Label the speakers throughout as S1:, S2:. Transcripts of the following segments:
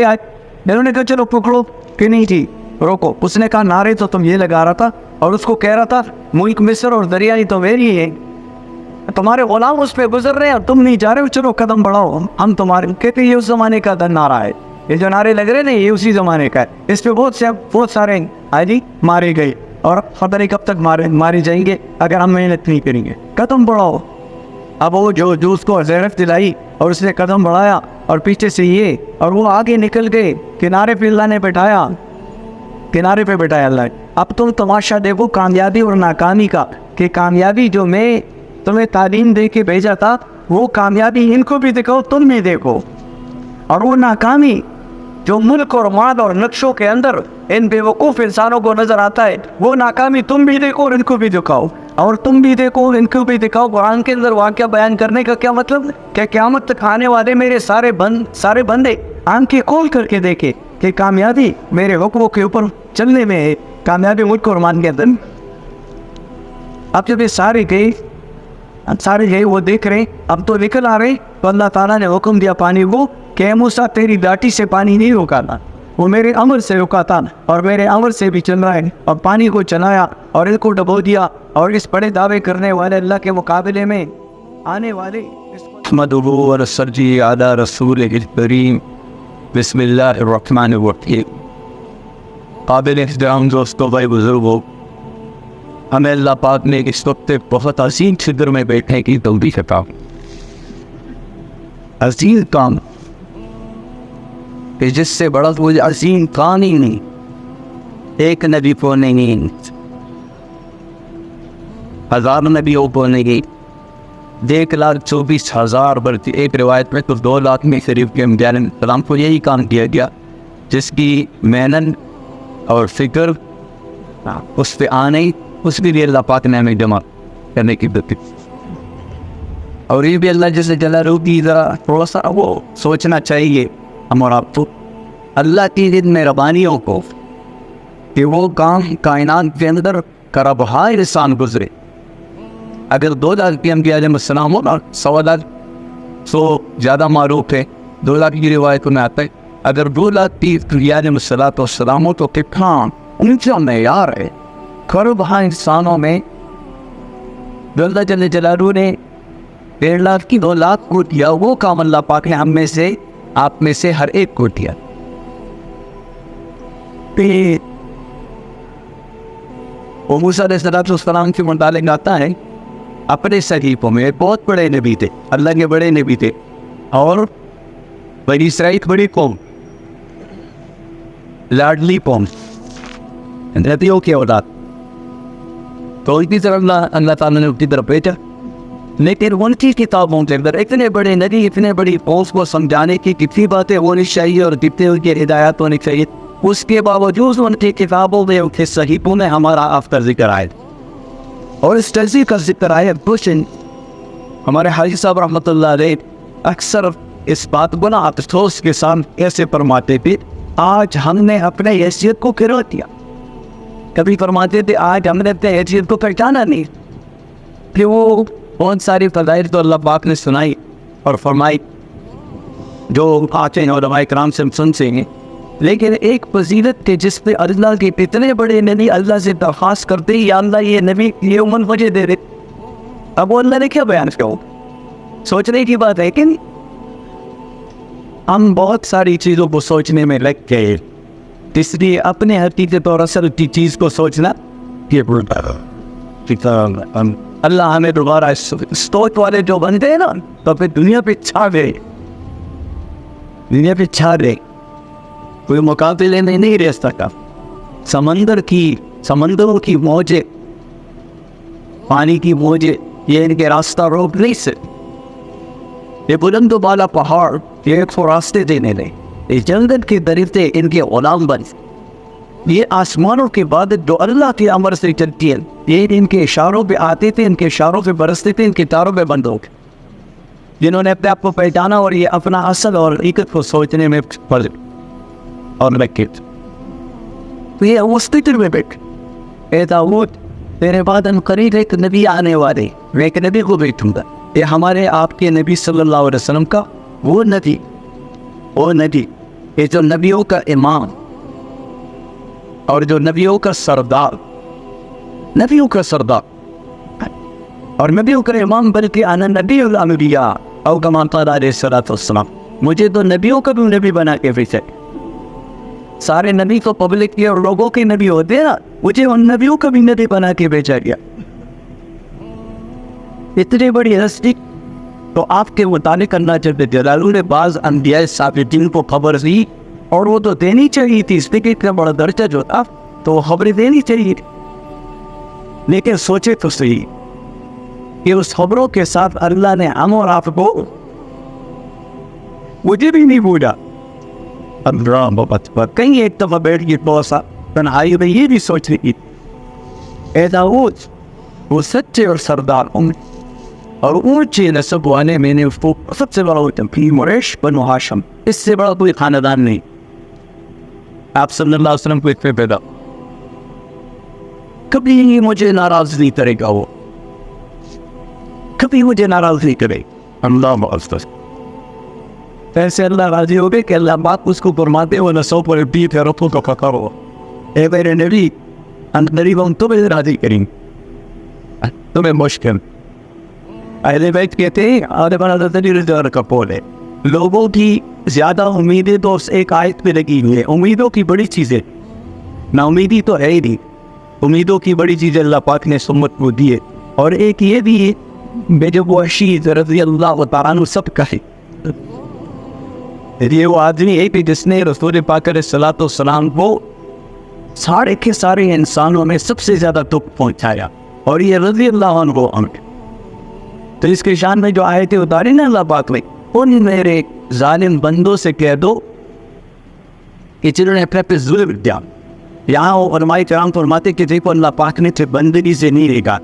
S1: انہوں نے کہا چلو پکڑو کہ نہیں جی روکو. اس نے کہا نعرے تو تم یہ لگا رہا تھا اور اس کو کہہ رہا تھا ملک مصر اور دریائی تو میری ہے, تمہارے غلام اس پہ گزر رہے ہیں اور تم نہیں جا رہے ہو, چلو قدم بڑھاؤ ہم تمہارے. کہتے یہ اس زمانے کا نعرہ ہے, یہ جو نعرے لگ رہے ہیں یہ اسی زمانے کا ہے. اس پہ بہت سارے جی مارے گئے اور پتہ نہیں کب تک مارے جائیں گے اگر ہم محنت نہیں کریں گے. قدم بڑھاؤ. اب وہ جو اس کو غیرت دلائی اور اس نے قدم بڑھایا اور پیچھے سے یہ اور وہ آگے نکل گئے. کنارے پہ اللہ نے بٹھایا, کنارے پہ بٹھایا اللہ نے. اب تم تماشا دیکھو کامیابی اور ناکامی کا, کہ کامیابی جو میں تمہیں تعلیم دے کے بھیجا تھا وہ کامیابی ان کو بھی دکھاؤ تم بھی دیکھو, اور وہ ناکامی جو ملک اور مال اور نقشوں کے اندر ان بے وقوف انسانوں کو نظر آتا ہے وہ ناکامی تم بھی دیکھو اور ان کو بھی دکھاؤ, اور تم بھی دیکھو ان کو بھی دکھاؤ. قرآن کے اندر واقعہ بیان کرنے کا کیا مطلب, کہ قیامت تک آنے والے میرے سارے بندے آنکھیں کھول کر کے دیکھے کہ کامیابی میرے حکموں کے اوپر چلنے میں ہے, کامیابی ملک اور مان کے اندر. اب جب یہ سارے گئے وہ دیکھ رہے اب تو نکل آ رہے, تو اللہ تعالیٰ نے حکم دیا پانی کو کہ اے موسیٰ تیری لاٹھی سے پانی نہیں روکا تھا, وہ میرے امر سے رکا تھا اور میرے امر سے بھی چل رہا ہے. اور پانی کو چلایا اور ان کو ڈبو دیا, اور اس بڑے دعوے کرنے والے اللہ کے مقابلے میں آنے والے
S2: احمدہ ونصلی علی رسولہ الکریم. بسم اللہ الرحمن الرحیم. قابل احترام دوستو بھائی بزرگو, ہمیں اللہ پاک نے اس وقت بہت عظیم صدر میں بیٹھنے کی توفیق عطا. عظیم کام کہ جس سے بڑا کوئی عظیم کام ہی نہیں. ایک نبی کو نہیں, 1000 نبیوں کو نہیں, 1,24,000 بلکہ ایک روایت میں تو 2 لاکھ میں قریب کے انبیاء علیہ السلام کو یہی کام دیا گیا, جس کی محنت اور فکر اس پہ آنے اس کے لیے اللہ پاک نے ہمیں جمع کرنے کی دی. اور یہ بھی اللہ جیسے جلالہ کی ذرا تھوڑا سا وہ سوچنا چاہیے ہم اور آپ کو, اللہ کی ان مہربانیوں کو کہ وہ کام کائنات کے اندر کربہا انسان گزرے. اگر 2 لاکھ کے انبیاء علیہ السلام ہو, 1.25 لاکھ سو زیادہ معروف ہے, 2 لاکھ کی روایتوں میں آتا ہے, اگر 2 لاکھ کی انبیاء علیہ السلام ہو تو کتنا اونچا معیار ہے. کربہا انسانوں میں اللہ جل جلالہ نے 1.5 لاکھ کی 2 لاکھ کو دیا, وہ کام اللہ پاک نے ہم میں سے آپ میں سے ہر ایک کو دیا. موسیٰ علیہ السلام کے متعلق آتا ہے اپنے صحیفوں میں بہت بڑے نبی تھے, اللہ کے بڑے نبی تھے, اور بنی اسرائیل بڑی قوم, لاڈلی قوم, نبیوں کی اولاد, تو ان کی طرف اللہ تعالیٰ نے ان کی طرف بھیجا. لیکن ان کی کتابوں کے اندر اتنے بڑے نبی اتنے بڑی قوم کو سمجھانے کی کتنی باتیں ہونی چاہیے اور کتنے ان کی ہدایات ہونی چاہیے, اس کے باوجود ان کی کتابوں میں ان کے صحیفوں میں ہمارا آفتر ذکر آئے, اور اس تجزیے کا ذکر آئے. کچھ ہمارے حاجی صاحب رحمۃ اللہ علیہ اکثر اس بات کو نا افسوس کے ساتھ ایسے فرماتے تھے, آج ہم نے اپنے حیثیت کو گرو دیا. کبھی فرماتے تھے آج ہم نے اپنے حیثیت کو پہچانا نہیں, کہ وہ بہت ساری فضائل تو اللہ پاک نے سنائی اور فرمائی جو آتے ہیں علماء کرام سے ہم سنتے ہیں, لیکن ایک فضیلت کے جس پہ اللہ کے اتنے بڑے نبی اللہ سے درخواست کرتے یا اللہ یہ نبی یہ امت مجھے دے دے, اب وہ اللہ نے کیا بیان کیا, سوچنے کی بات ہے. کہ ہم بہت ساری چیزوں کو سوچنے میں لگ گئے, اس لیے اپنے حقیقت اور اصل کی چیز کو سوچنا اللہ ہمیں دوبارہ سوچ والے جو بنتے ہیں نا تو پھر دنیا پہ چھا گئے, دنیا پہ چھا گئے, کوئی مقابلے میں نہیں رہ سکا. سمندروں کی موجیں, پانی کی موجیں یہ ان کے راستہ روک نہیں سکتے. یہ بلند و بالا پہاڑ یہ ایک کو راستے دینے لیں, یہ جنگل کے درختے ان کے غلام بن, یہ آسمانوں کے بعد جو اللہ کے امر سے چلتی ہے یہ ان کے اشاروں پہ آتے تھے, ان کے اشاروں پہ برستے تھے, ان کے تاروں پہ بند ہو گئے. جنہوں نے اپنے آپ کو پہچانا اور یہ اپنا اصل اور حقیقت کو سوچنے میں پڑ اور لگے, تو یہ اس فکر میں بیٹھ اے داؤد تیرے بعد ان قریب ایک نبی آنے والے, میں ایک نبی کو بھیجوں گا. یہ ہمارے آپ کے نبی صلی اللہ علیہ وسلم کا وہ نبی یہ جو نبیوں کا امام اور جو نبیوں کا سردار، نبیوں کا سردار اور نبیوں کا امام، بلکہ انا نبی الانبیاء او کما قال علیہ الصلوۃ والسلام، مجھے تو نبیوں کا بھی نبی بنا کے بھیجا۔ سارے نبی تو پبلک کے اور لوگوں کے نبی ہوتے ہیں نا، مجھے ان نبیوں کا بھی نبی بنا کے بھیجا گیا۔ اتنی بڑی ہستی تو آپ کے متعلق اللہ جل جلالہ نے بعض انبیاء صابرین کو خبر دی، اور وہ تو دینی چاہیے تھی، اس لیے اتنا بڑا درجہ جو تھا تو وہ خبریں دینی چاہیے تھی۔ لیکن سوچے تو صحیح کہ اس خبروں کے ساتھ اللہ نے ہم اور آپ کو، مجھے بھی نہیں بولا، اللہ بابت پر کہیں ایک دفعہ بیٹھ کے بہت سا تنہائی میں یہ بھی سوچ رہی اے داؤد وہ سچے اور سردار ہوں اور اونچے نسب والے، میں نے اس کو سب سے بڑا ہوتا ہے قریش بنو ہاشم، اس سے بڑا کوئی خاندان نہیں، آپ صلی اللہ علیہ وسلم کو اتنے پیدا، کبھی مجھے ناراض نہیں کرے گا، وہ کبھی مجھے ناراض نہیں کرے، اللہ معذرت۔ ایسے اللہ راضی ہو گئے کہ اللہ بات اس کو فرماتے ہو نہ سو پر بھی پھیروں کو فکر ہو، اے میرے نبی قریب ہم تمہیں راضی کریں گے، تمہیں مشکل۔ اہل بیت کہتے ہیں کا قول ہے، لوگوں کی زیادہ امیدیں تو اس ایک آیت پہ لگی ہوئی ہے، امیدوں کی بڑی چیزیں، نا امیدی تو ہے ہی نہیں، امیدوں کی بڑی چیزیں اللہ پاک نے سمت کو دی ہے، اور ایک یہ بھی ہے میرے وحشی رضی اللہ تعالیٰ عنہ سب کا ہے، یہ وہ آدمی ہے کہ جس نے رسول پاک علیہ الصلوۃ والسلام کو سارے کے سارے انسانوں میں سب سے زیادہ دکھ پہنچایا، اور یہ رضی اللہ عنہ تو اس کے شان میں جو آیتیں اتاری نا اللہ پاک میں، ان میرے ظالم بندوں سے کہہ دو کہ جنہوں نے اپنے پہ ظلم کیا، یہاں وہ علماء کرام فرماتے کہ دیکھو اللہ پاک نے بندگی سے نہیں رکھا،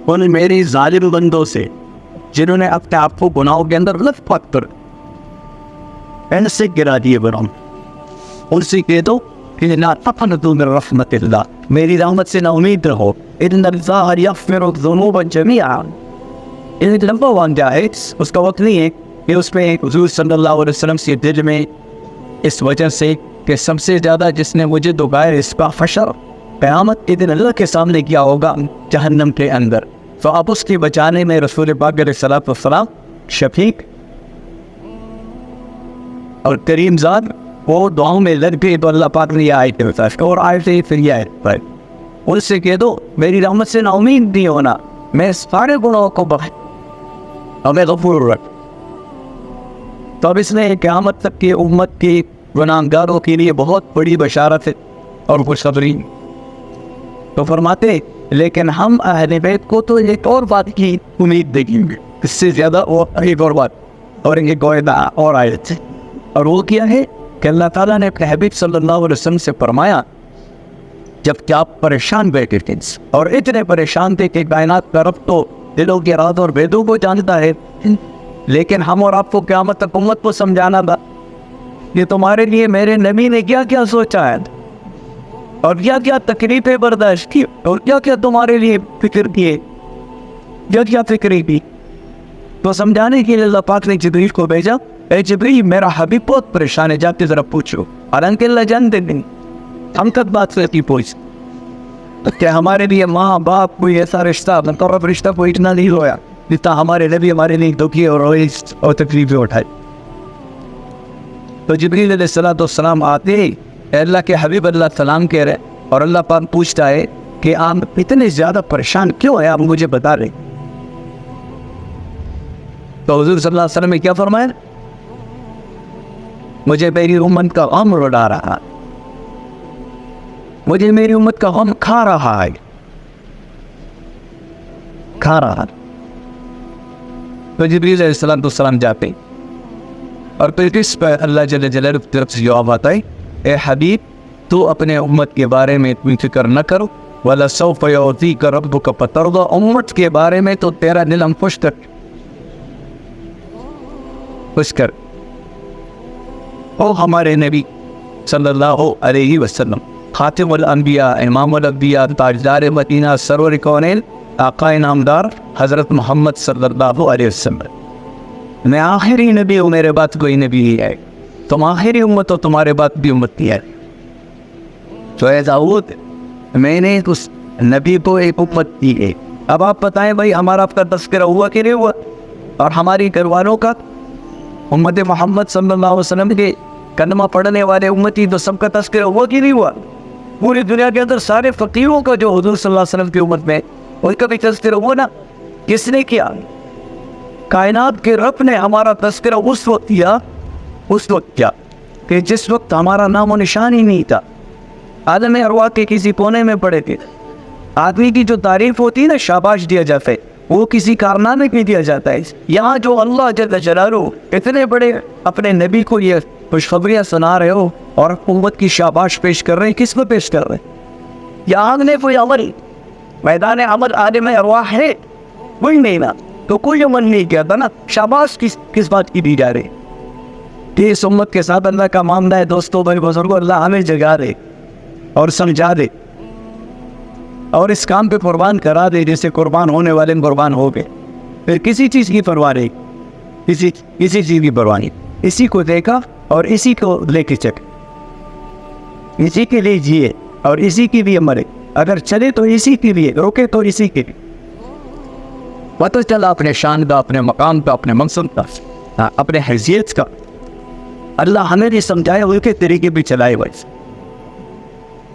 S2: ان میری ظالم بندوں سے جنہوں نے اپنے آپ کو گناہوں کے اندر لت پت کر ایسے گرا دیے بناؤں، ان سے کہہ دو کہ لا تقنطوا من رحمت اللہ، میری رحمت سے نہ امید رہو، ان اللہ یغفر الذنوب جميعا۔ ایک لمبا واقعہ ہے، اس کا وقت نہیں ہے کہ اس میں حضور صلی اللہ علیہ وسلم سے دل میں اس وجہ سے کہ سب سے زیادہ جس نے مجھے دکھایا اس کا حشر قیامت کے دن اللہ کے سامنے کیا ہوگا جہنم کے اندر، تو اب اس کے بچانے میں رسول پاک علیہ الصلوۃ والسلام شفیق اور کریم ذات وہ دعاؤں میں لگ گئے، تو اللہ پاک نے یہ آیت بتائی اور آیت پھر یہ آیت پر ان سے کہہ دو میری رحمت سے نا امید نہیں ہونا، میں سارے گناہوں کو بخش اور میں غفور رکھ۔ تو اب اس نے قیامت تک کی امت کی گناہگاروں کے لیے بہت بڑی بشارت ہے اور خوشخبری۔ تو فرماتے لیکن ہم اہل بیت کو تو ایک اور بات کی امید دیکھیں گے، اس سے زیادہ ایک اور بات اور ایک اور آیت ہے، اور وہ کیا ہے کہ اللہ تعالیٰ نے اپنے حبیب صلی اللہ علیہ وسلم سے فرمایا جب کہ آپ پریشان بیٹھے تھے اور اتنے پریشان تھے کہ کائنات کا رب تو دلوں کے راز اور بیدوں کو جانتا ہے، لیکن ہم اور آپ کو قیامت تک امت کو سمجھانا تھا کہ تمہارے لیے میرے نبی نے کیا کیا سوچا ہے اور کیا کیا تکلیفیں برداشت کی اور کیا کیا تمہارے لیے فکر کیے، کیا کیا فکریں کی، تو سمجھانے کے لیے اللہ پاک نے جبریل کو بھیجا، اے جبریل میرا حبیب بہت پریشان ہے، جا کے ذرا پوچھو، حالانکہ اللہ جانتے نہیں ہم تک بات کرتی پوچھ کہ ہمارے لیے ماں باپ کوئی ایسا رشتہ مقرب رشتہ کوئی اتنا نہیں رویا جتنا ہمارے نبی ہمارے لیے دکھی اور روئے اور تکلیفیں اٹھائے۔ تو جبریل علیہ الصلوۃ والسلام آتے ہیں، اے اللہ کے حبیب اللہ سلام کہہ رہے، اور اللہ پاک پوچھتا ہے کہ آپ اتنے زیادہ پریشان کیوں ہیں، آپ مجھے بتا رہے۔ تو حضور صلی اللہ علیہ وسلم نے کیا فرمایا، مجھے میری امت کا غم رلا رہا، مجھے میری امت کا غم کھا رہا ہے، کھا رہا۔ تو جبریل علیہ السلام جاتے اور پھر اس پر اللہ جل جلالہ کی طرف سے جواب آتا ہے، اے حبیب تو اپنے امت کے بارے میں اتنی فکر نہ کرو، وَلَسَوْفَ يُعْطِيكَ رَبُّكَ فَتَرْضَىٰ، امت کے بارے میں تو تیرا دل ہم خوش کر او ہمارے نبی صلی اللہ علیہ وسلم، خاتم الانبیاء، امام الانبیاء، تاجدار مدینہ، سرور کونین، آقا نامدار حضرت محمد صلی اللہ علیہ وسلم، میں آخری نبی ہوں، میرے بعد کوئی نبی نہیں ہے، تم آخری امت ہو, تمہارے بعد بھی امت نہیں ہے. تو اے داؤد, میں نے اس نبی کو ایک امت دی ہے. اب آپ بتائیں بھائی, ہمارا آپ کا تذکرہ ہوا کہ نہیں ہوا؟ اور ہماری گھر والوں کا, امت محمد صلی اللہ علیہ وسلم کے کلمہ پڑھنے والے امتی تو سب کا تذکرہ ہوا کہ نہیں ہوا؟ پوری دنیا کے اندر سارے فقیروں کا جو حضور صلی اللہ علیہ وسلم کی امت میں, ان کا بھی تذکرہ ہوا نا. کس نے کیا؟ کائنات کے رب نے ہمارا تذکرہ اس وقت کیا کہ جس وقت ہمارا نام و نشان ہی نہیں تھا. عالم ارواح کے کسی کونے میں پڑے تھے. آدمی کی جو تعریف ہوتی ہے نا, شاباش دیا جاتا ہے, وہ کسی کارنامے میں دیا جاتا ہے. یہاں جو اللہ جل جلالہ اتنے بڑے اپنے نبی کو یہ خوشخبریاں سنا رہے ہو اور امت کی شاباش پیش کر رہے ہیں, کس میں پیش کر رہے ہیں؟ یہاں نے کوئی عمل, میدان عمل عالم ارواح ہے وہی نہیں نا, تو کوئی عمل نہیں کیا تھا نا. شاباش کس بات کی دی جا رہی؟ کہ اس امت کے ساتھ اللہ کا معاملہ ہے. دوستوں بھائی بزرگوں, اللہ ہمیں جگا دے اور سمجھا دے اور اس کام پہ قربان کرا دے جیسے قربان ہونے والے قربان ہو گئے. پھر کسی چیز کی پرواہ نہیں, کسی چیز کی پرواہ نہیں. اسی کو دیکھا اور اسی کو لے کے چلے, اسی کے لیے جیے اور اسی کے لیے مرے. اگر چلے تو اسی کے لیے, روکے تو اسی کے لیے. پتہ چلا اپنے شان کا, اپنے مقام کا, اپنے منصب کا, اپنے حیثیت کا. اللہ ہمیں بھی سمجھائے, ان کے طریقے بھی چلائے. ویسے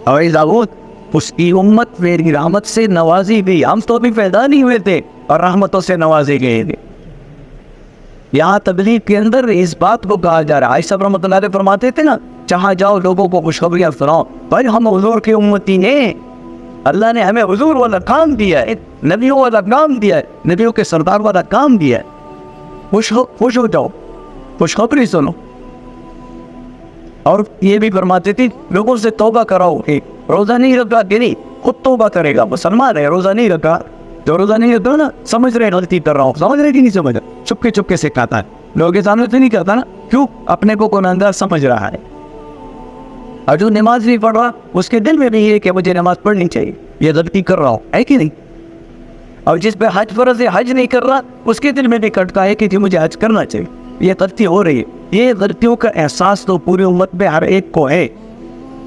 S2: اور داؤد, اس کی امت میری رحمت سے نوازی گئی. ہم تو بھی پیدا نہیں ہوئے تھے اور رحمتوں سے نوازے گئے تھے. یہاں تبلیغ کے اندر اس بات کو کہا جا رہا ہے. عائشہ رحمۃ اللہ علیہ فرماتے تھے نا, جہاں جاؤ لوگوں کو خوشخبریاں سناؤ. بھائی ہم حضور کی امتی ہیں, اللہ نے ہمیں حضور والا کام دیا ہے, نبیوں والا کام دیا ہے, نبیوں کے سردار والا کام دیا ہے. خوش ہو جاؤ, خوشخبری سنو. اور یہ بھی فرماتے تھے لوگوں سے توبہ کراؤ. روزہ نہیں رکھا کہ نہیں, خود توبہ کرے گا. مسلمان ہے, روزہ نہیں رکھا, جو روزہ نہیں رکھتا نا, سمجھ رہے غلطی کر رہا ہوں, سمجھ رہے کہ نہیں سمجھ رہا, چپکے سے کہتا ہے. لوگوں کے سامنے تو نہیں کہتا نا, کیوں؟ اپنے کو کوئی انداز سمجھ رہا ہے. اور جو نماز نہیں پڑھ رہا, اس کے دل میں بھی یہ کہ مجھے نماز پڑھنی چاہیے, یہ غلطی کر رہا ہوں, ہے کہ نہیں؟ اور جس پہ حج فرض ہے, حج نہیں کر رہا, اس کے دل میں بھی کٹتا ہے کہ جی مجھے حج کرنا چاہیے, یہ غلطی ہو رہی ہے. یہ غلطیوں کا احساس تو پوری امت میں ہر ایک کو ہے.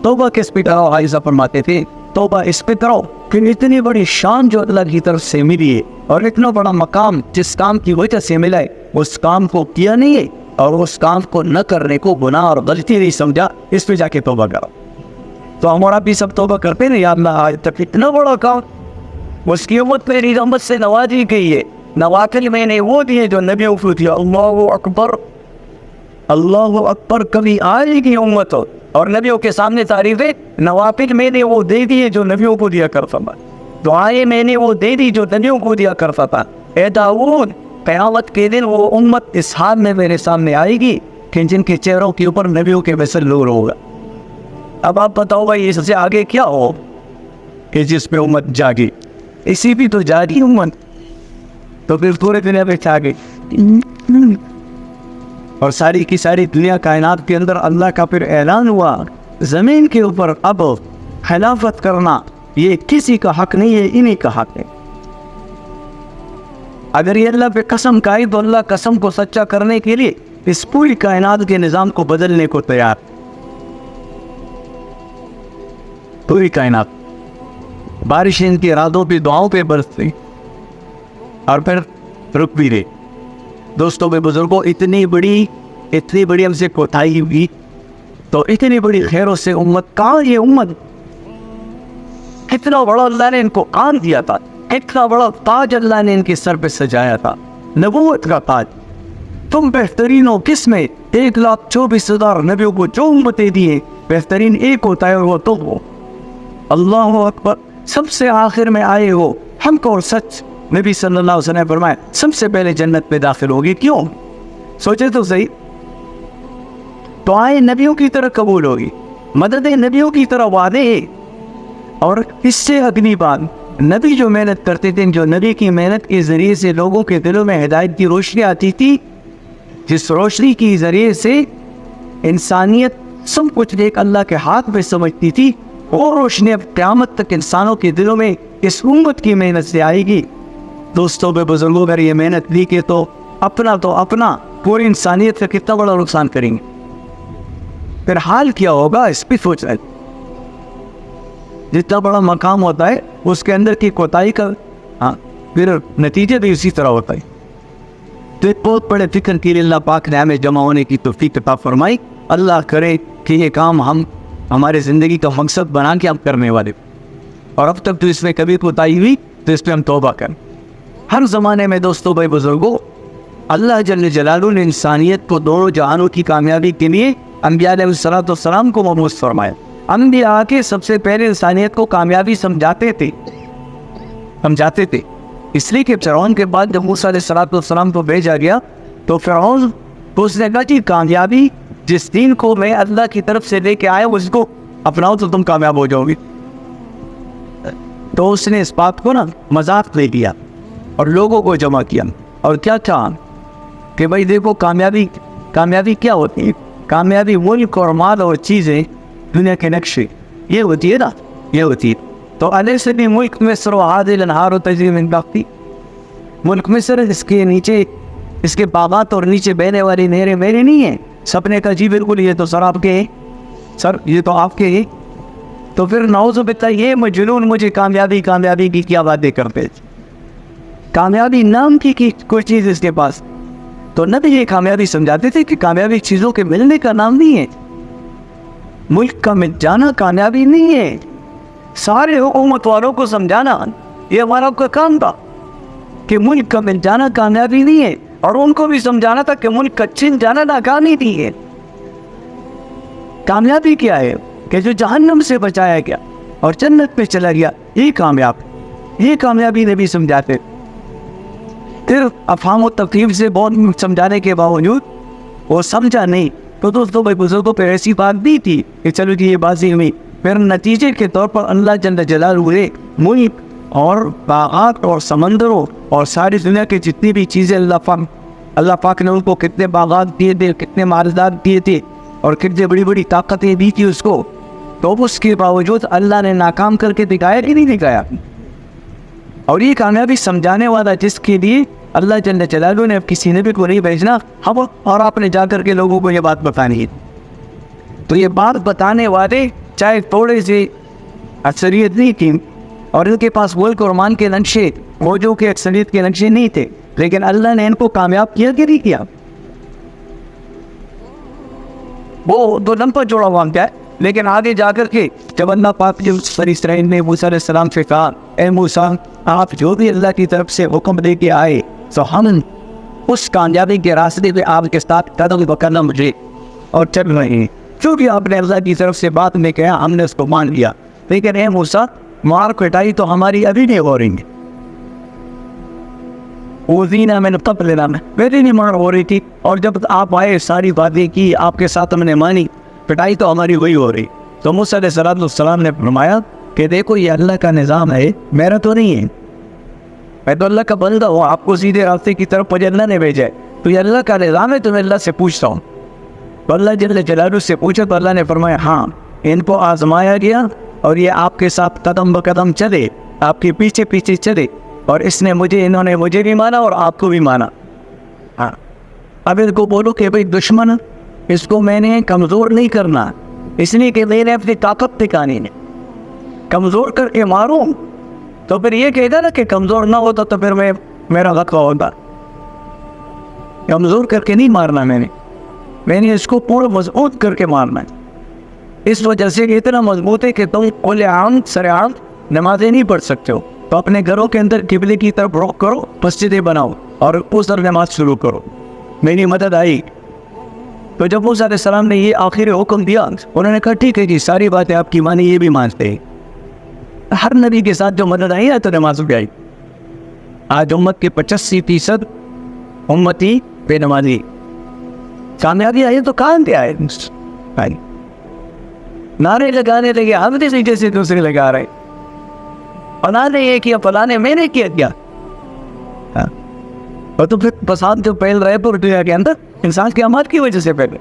S2: توبہ کس پہ کرو؟ عائشہ فرماتے تھے توبہ اس پہ کرو کہ اتنی بڑی شان جو اللہ کی طرف سے ملی ہے اور اتنا بڑا مقام جس کام کی وجہ سے ملا ہے, اس کام کو کیا نہیں ہے اور اس کام کو نہ کرنے کو گناہ اور غلطی نہیں سمجھا, اس پہ جا کے توبہ کرو. تو ہمارا بھی سب توبہ کرتے ہیں. یا اللہ, آج تک اتنا بڑا کام اس کی امت میری رحمت سے نوازی گئی ہے. نوافل میں نے وہ دیے جو نبیوں کو دیا. اللہ اکبر, اللہ اکبر. کبھی آئے گی امت اور نبیوں کے سامنے تعریفیں. نوافل میں نے وہ دے دیے جو نبیوں کو دیا کرتا تھا, دعائیں میں نے وہ دے دی جو نبیوں کو دیا کرتا تھا. اے داؤد, قیامت کے دن وہ امت اس حال میں میرے سامنے آئے گی کہ جن کے چہروں کے اوپر نبیوں کے مثل نور ہوگا. اب آپ بتاؤ بھائی, اس سے آگے کیا ہو کہ جس پہ امت جاگی؟ اسی بھی تو جاگی امت, تو پھر پورے دنیا پہ چھا گئی. اور ساری کی ساری دنیا کائنات کے اندر اللہ کا پھر اعلان ہوا, زمین کے اوپر اب خلافت کرنا یہ کسی کا حق نہیں ہے, انہی کا حق ہے. اگر یہ اللہ پہ قسم کھائی تو اللہ قسم کو سچا کرنے کے لیے اس پوری کائنات کے نظام کو بدلنے کو تیار. پوری کائنات بارش ان کی ارادوں پہ, دعاؤں پہ برستی اور پھر رک بھی رہے. دوستوں میں بزرگوں, اتنی بڑی ہم سے کوتاہی ہوئی تو اتنی بڑی خیروں سے امت کہاں؟ یہ امت اتنا بڑا اللہ نے ان کو کام دیا تھا, اتنا بڑا تاج اللہ نے ان کے سر پہ سجایا تھا, نبوت کا تاج. تم بہترین ہو کس میں؟ 1,24,000 نبیوں کو جو امتیں دی ہیں, بہترین ایک ہوتا ہے اور وہ تم ہو. اللہ اکبر. سب سے آخر میں آئے ہو, ہم کو اور سچ. نبی صلی اللہ علیہ وسلم نے فرمایا سب سے پہلے جنت میں داخل ہوگی. کیوں؟ سوچے تو صحیح. دعائیں نبیوں کی طرح قبول ہوگی, مددیں نبیوں کی طرح وعدے ہیں. اور اس سے اگلی بات, نبی جو محنت کرتے تھے, جو نبی کی محنت کے ذریعے سے لوگوں کے دلوں میں ہدایت کی روشنی آتی تھی, جس روشنی کے ذریعے سے انسانیت سب کچھ ایک اللہ کے ہاتھ میں سمجھتی تھی, وہ روشنی اب قیامت تک انسانوں کے دلوں میں اس امت کی محنت سے آئے گی. دوستوں میں بزرگوں, اگر یہ محنت لی کہ تو اپنا پوری انسانیت کا کتنا بڑا نقصان کریں گے.
S1: پھر حال کیا ہوگا اس پہ سوچ رہے. جتنا بڑا مقام ہوتا ہے اس کے اندر کی کوتاہی کا پھر نتیجہ بھی اسی طرح ہوتا ہے. تو ایک بہت بڑے فکر کے لیے اللہ پاک نے ہمیں جمع ہونے کی توفیق عطا فرمائی. اللہ کرے کہ یہ کام ہم ہمارے زندگی کا مقصد بنا کے ہم کرنے والے, اور اب تک تو اس میں کبھی کوتاہی ہوئی تو اس پہ ہم توبہ کریں. ہر زمانے میں دوستوں بھائی بزرگوں, اللہ جل جلالہ نے انسانیت کو دونوں جہانوں کی کامیابی کے لیے انبیاء علیہ السلام کو مبعوث فرمایا. انبیاء کے سب سے پہلے انسانیت کو کامیابی سمجھاتے تھے, اس لیے کہ فرعون کے بعد جب موسیٰ علیہ السلام کو بھیجا گیا تو فرعون کو اس نے کہا کہ کامیابی جس دین کو میں اللہ کی طرف سے لے کے آیا اس کو اپناؤ تو تم کامیاب ہو جاؤ گی. تو اس نے اس بات کو مذاق لے لیا اور لوگوں کو جمع کیا, اور کیا چاہا کہ بھائی دیکھو کامیابی کیا ہوتی ہے. کامیابی ملک اور مال اور چیزیں دنیا کے نقشے یہ ہوتی ہے یہ ہوتی ہے. تو علیہ بھی ملک مصر و هذه الانہار تجری من تحتی, ملک مصر اس کے نیچے اس کے باغات اور نیچے بہنے والی نہریں میرے نہیں ہیں. سب نے کہا جی بالکل یہ تو سر آپ کے ہیں, سر یہ تو آپ کے ہیں. تو پھر نعوذ باللہ یہ مجنون مجھے کامیابی کی کیا باتیں کرتے, کامیابی نام کی کوئی چیز اس کے پاس. تو نبی یہ کامیابی سمجھاتے تھے کہ کامیابی چیزوں کے ملنے کا نام نہیں ہے, ملک کا مل جانا کامیابی نہیں ہے. سارے حکومت والوں کو سمجھانا یہ ہمارا کا کام تھا کہ ملک کا مل جانا کامیابی نہیں ہے, اور ان کو بھی سمجھانا تھا کہ ملک کا چھن جانا ناکامی نہیں ہے. کامیابی کیا ہے کہ جو جہنم سے بچایا گیا اور جنت میں چلا گیا, یہ کامیابی نبی سمجھاتے. پھر افہام و تفہیم سے بہت سمجھانے کے باوجود وہ سمجھا نہیں. تو دوستوں بھائی بزرگوں پہ ایسی بات بھی تھی کہ چلو کہ یہ بازی ہوئی. پھر نتیجے کے طور پر اللہ جل جلالہ نے ملک اور باغات اور سمندروں اور ساری دنیا کی جتنی بھی چیزیں اللہ پاک نے ان کو کتنے باغات دیے تھے, کتنے معارضات دیے تھے, اور کتنے بڑی بڑی طاقتیں دی تھی اس کو. تو اس کے باوجود اللہ نے ناکام کر کے دکھایا کہ نہیں دکھایا. اور یہ کامیابی سمجھانے والا جس کے لیے اللہ جل جلالہ نے کسی نبی کو نہیں بھیجنا, اور آپ نے جا کر کے لوگوں کو یہ بات بتانی ہے. تو یہ بات بتانے والے چاہے تھوڑے سے اکثریت نہیں تھی, اور ان کے پاس ملک اور مان کے نقشے فوجوں کے اکثریت کے نقشے نہیں تھے, لیکن اللہ نے ان کو کامیاب کیا کہ نہیں کیا. وہ دو لمبا جوڑا ہوا کیا ہے. لیکن آگے جا کر کے جب اللہ پاک نے بنی اسرائیل نے موسیٰ علیہ السلام سے کہا, اے موسیٰ آپ جو بھی اللہ کی طرف سے حکم دے کے آئے تو ہم اس کامیابی کے راستے پہ آپ کے ساتھ قدم پکڑنا مجھے اور چل رہے ہیں. جو بھی آپ نے اللہ کی طرف سے بات میں کہا ہم نے اس کو مان لیا. لیکن اے موسیٰ مار کٹائی تو ہماری ابھی نہیں ہو رہی ہے. اوذینا من قبل میری نہیں مار ہو رہی تھی, اور جب آپ آئے ساری باتیں کی آپ کے ساتھ ہم نے مانی, پٹائی تو ہماری وہی ہو رہی. تو موسیٰ علیہ السلام نے فرمایا کہ دیکھو یہ اللہ کا نظام ہے, میرا تو نہیں ہے, میں تو اللہ کا بندہ ہوں, آپ کو سیدھے راستے کی طرف مجھے اللہ نے بھیجا ہے. تو یہ اللہ کا نظام ہے, تو میں اللہ سے پوچھتا ہوں. تو اللہ جل جلالہ سے پوچھا تو اللہ نے فرمایا ہاں ان کو آزمایا گیا, اور یہ آپ کے ساتھ قدم بقدم چلے, آپ کے پیچھے پیچھے چلے, اور انہوں نے مجھے بھی مانا اور آپ کو بھی مانا. ہاں اب ان کو بولو کہ بھائی دشمن اس کو میں نے کمزور نہیں کرنا, اس لیے کہ میں نے اپنی طاقت دکھانی ہے, کمزور کر کے ماروں تو پھر یہ کہے گا نا کہ کمزور نہ ہوتا تو پھر میرا غلطہ ہوتا. کمزور کر کے نہیں مارنا میں نے اس کو پورا مضبوط کر کے مارنا ہے. اس وجہ سے اتنا مضبوط ہے کہ تم کھلے عام سر عام نمازیں نہیں پڑھ سکتے ہو, تو اپنے گھروں کے اندر قبلے کی طرف رخ کرو, مسجدیں بناؤ اور اس طرح نماز شروع کرو. میری مدد آئی. تو جب موسیٰ علیہ السلام نے یہ آخری حکم دیا, انہوں نے کہا ٹھیک ہے جی ساری باتیں آپ کی مانی, یہ بھی مانتے ہیں. ہر نبی کے ساتھ جو مدد آئی ہے تو نماز بھی آئی. آج امت کے 85% امتی بے نمازی. کامیابی آئی تو کہاں پہ آئے, نعرے لگانے لگے, ہم جیسے دوسرے لگا رہے, فلاں نے یہ کیا, فلاں نے میں نے کیا. اور تو پھر فساد جو پھیل رہے پورے دنیا کے اندر انسان کے اعمال کی وجہ سے پھیلے.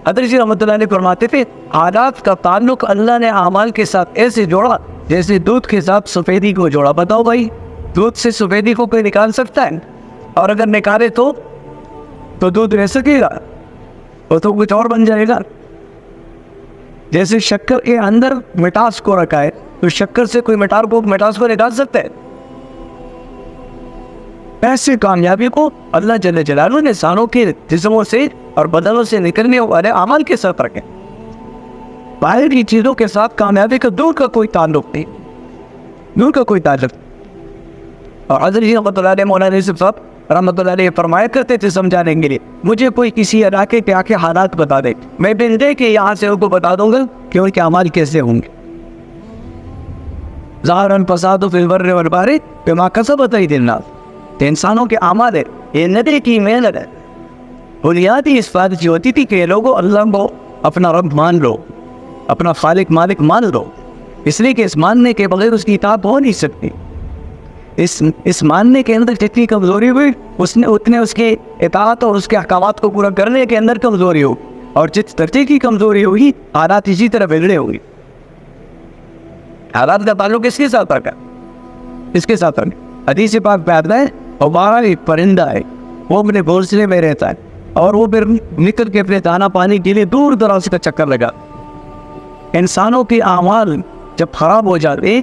S1: حضرت جی رحمۃ اللہ علیہ فرماتے تھے عادات کا تعلق اللہ نے اعمال کے ساتھ ایسے جوڑا جیسے دودھ کے ساتھ سفیدی کو جوڑا. بتاؤ بھائی دودھ سے سفیدی کو کوئی نکال سکتا ہے؟ اور اگر نکالے تو دودھ رہ سکے گا, وہ تو کچھ اور بن جائے گا. جیسے شکر کے اندر مٹاس کو رکھا ہے تو شکر سے کوئی مٹاس کو نکال سکتا ہے؟ ایسے کامیابی کو اللہ جل جلالہ نے انسانوں کے جسموں سے اور بدنوں سے نکلنے والے اعمال کے ساتھ رکھے. باہر کی چیزوں کے ساتھ کامیابی کا دور کا کوئی تعلق نہیں، دور کا کوئی تعلق. اور حضرت جی رحمۃ اللہ علیہ، مولانا یوسف صاحب رحمۃ اللہ علیہ فرمایا کرتے تھے سمجھانے کے لیے، مجھے کوئی کسی علاقے کے آ کے حالات بتا دے، میں بندے کے یہاں سے ان کو بتا دوں گا کہ ان کے اعمال کیسے ہوں گے. ظاہر فساد فی البر والبحر بما کسبت ایدی الناس، انسانوں کے اعمال ہے، یہ ندی کی محنت ہے. بنیادی اس بات کی ہوتی تھی کہ لوگوں اللہ کو اپنا رب مان لو، اپنا خالق مالک مان لو، اس لیے کہ اس ماننے کے بغیر اس کی اطاعت ہو نہیں سکتی. اس ماننے کے اندر جتنی کمزوری ہوئی اتنے اس کے اطاعت اور اس کے احکامات کو پورا کرنے کے اندر کمزوری ہوگی، اور جس درجے کی کمزوری ہوگی حالات اسی طرح بگڑے ہوگی. حالات کا تعلق اس کے ساتھ رکھا، اس کے ساتھ رکھا. حدیث پاک پہ آتا ہے ہمارا ایک پرندہ ہے، وہ اپنے گھونسلے میں رہتا ہے اور وہ پھر نکل کے اپنے دانا پانی کے لیے دور دراز کا چکر لگا. انسانوں کے اعمال جب خراب ہو جاتے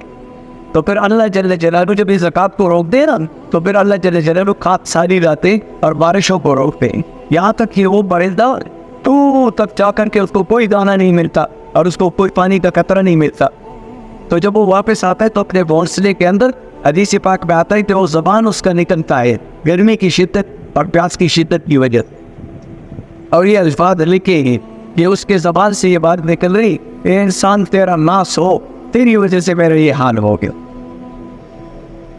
S1: تو پھر اللہ جل جلالہ جب اس زکوٰۃ کو روک دے نا تو پھر اللہ جل جلالہ کھاد ساری لاتے اور بارشوں کو روکتے، یہاں تک کہ وہ پرندہ دور تک جا کر کے اس کو کوئی دانہ نہیں ملتا اور اس کو کوئی پانی کا قطرہ نہیں ملتا. تو جب وہ واپس آتا ہے تو اپنے گھونسلے کے اندر حدیث پاک میں آتا ہے کہ وہ زبان اس کا نکلتا ہے گرمی کی شدت اور پیاس کی شدت کی وجہ سے. اور یہ الفاظ لکھے ہیں کہ اس کے زبان سے یہ بات نکل رہی، اے انسان تیرا ناس ہو، تیری وجہ سے میرا یہ حال ہو گیا.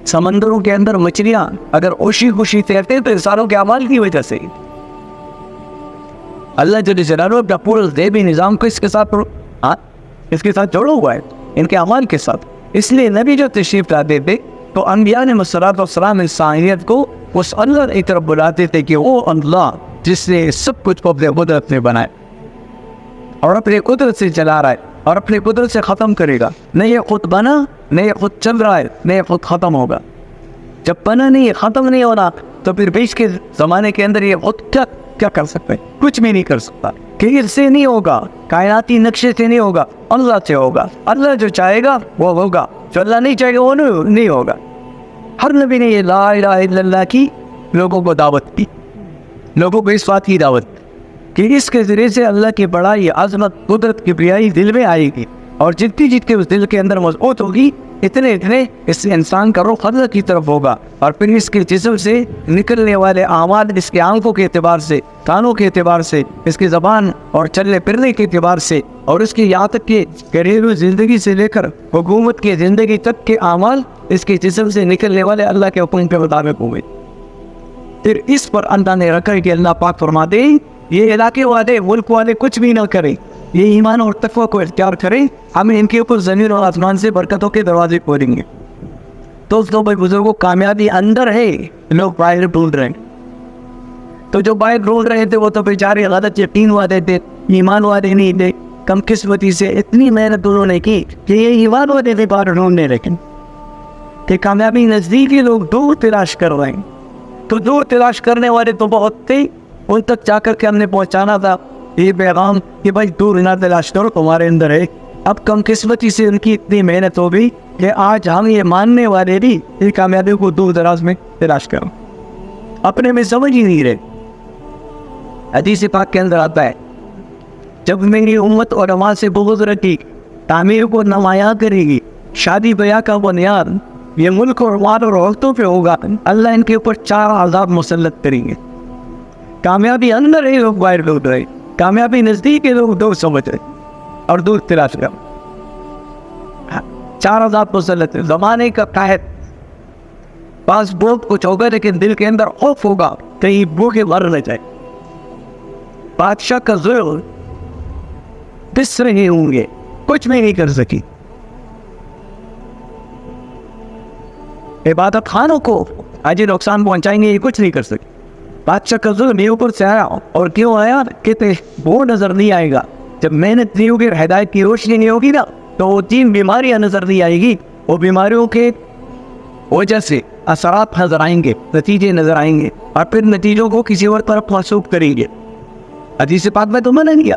S1: سمندروں کے اندر مچھلیاں اگر خوشی خوشی تیرتے تو انسانوں کے اعمال کی وجہ سے. اللہ جل جلالہ اپنا پورا غیبی نظام کو اس کے ساتھ جوڑا ہوا ہے، ان کے اعمال کے ساتھ. اس لیے نبی جو تشریف لاتے تھے تو انبیاء نے صلوات و سلام انسانیت کو اس اللہ کی طرف بلاتے تھے کہ وہ اللہ جس نے سب کچھ کو اپنے قدرت میں بنائے اور اپنے قدرت سے چلا رہا ہے اور اپنے قدرت سے ختم کرے گا. نہ یہ خود بنا، نہ یہ خود چل رہا ہے، نہ یہ خود ختم ہوگا. جب بنا نہیں، ختم نہیں ہونا تو پھر بیچ کے زمانے کے اندر یہ خود کیا کر سکتا ہے؟ کچھ بھی نہیں کر سکتا. کہ اس سے نہیں ہوگا، کائناتی نقشے سے نہیں ہوگا، اللہ سے ہوگا. اللہ جو چاہے گا وہ ہوگا، جو اللہ نہیں چاہے گا وہ نہیں ہوگا. ہر نبی نے یہ لا الہ الا اللہ کی لوگوں کو دعوت کی، لوگوں کو اس بات کی دعوت کہ اس کے ذریعے سے اللہ کی بڑائی، عظمت، قدرت کی بڑائی دل میں آئے گی، اور جتنی اس دل کے اندر مضبوط ہوگی اتنے اس انسان کا رخ اللہ کی طرف ہوگا. اور پھر اس کے جسم سے نکلنے والے اعمال اس کے آنکھوں کے اعتبار سے، کانوں کے اعتبار سے، اس کی زبان اور چلنے پھرنے کے اعتبار سے، اور اس کی یہاں تک کہ گھریلو زندگی سے لے کر حکومت کی زندگی تک کے اعمال اس کے جسم سے نکلنے والے اللہ کے حکم کے مطابق ہوئے. پھر اس پر اللہ نے رکھا کہ اللہ پاک فرماتے ہیں یہ علاقے والے، ملک والے کچھ بھی نہ کریں، یہ ایمان اور تقوی کو اختیار کریں، ہم ان کے اوپر زمین اور آسمان سے برکتوں کے دروازے کھولیں گے. دوستوں بھائی بزرگوں، کامیابی اندر ہے، لوگ باہر ڈھونڈ رہے ہیں. تو جو باہر ڈھونڈ رہے تھے وہ تو بیچارے غلط یقین والے تھے، ایمان والے نہیں تھے. کم قسمتی سے اتنی محنت انہوں نے کی کہ یہ ایمان والے تھے باہر ڈھونڈنے، لیکن کہ کامیابی نزدیکی لوگ دور تلاش کر رہے ہیں. تو دور تلاش کرنے والے تو بہت تھے، ان تک جا کر کے ہم نے پہنچانا تھا یہ پیغام کہ بھائی دور نہ تلاش کرو، تمہارے اندر ہے. اب کم قسمتی سے ان کی اتنی محنت ہو گئی کہ آج ہم یہ ماننے والے بھی یہ کامیابی کو دور دراز میں تلاش کرو، اپنے میں سمجھ ہی نہیں رہے. حدیث پاک کے اندر آتا ہے جب میری امت اور علماء سے بغض رکھی، تعمیر کو نمایاں کرے گی، شادی بیاہ کا بنیاد یہ ملک اور مال اور عورتوں پہ ہوگا، اللہ ان کے اوپر 4 عذاب مسلط کریں گے. کامیابی اندر ہے، لوگ باہر ڈھونڈ رہے، کامیابی نزدیک ہے، لوگ دور سمجھ رہے اور دور تلاش کر. 4 عذاب مسلط ہے. زمانے کا قحط، پاس بہت کچھ ہوگا لیکن دل کے اندر خوف ہوگا کہیں بھوکے مر نہ جائے. بادشاہ کا ظلم، دس رہے ہوں گے، کچھ بھی نہیں کر سکی. عبادت خانوں کو آج نقصان پہنچائیں گے، یہ کچھ نہیں کر سکے. بادشاہ کا ظلم یہ اوپر سے آیا، اور کیوں آیا؟ کہتے وہ نظر نہیں آئے گا. جب محنت نہیں ہوگی، ہدایت کی روشنی نہیں ہوگی نا، تو وہ 3 بیماریاں نظر نہیں آئے گی. وہ بیماریوں کے وجہ سے اثرات نظر آئیں گے، نتیجے نظر آئیں گے، اور پھر نتیجوں کو کسی اور طرف منسوخ کریں گے. حدیث پاک میں تو منع کیا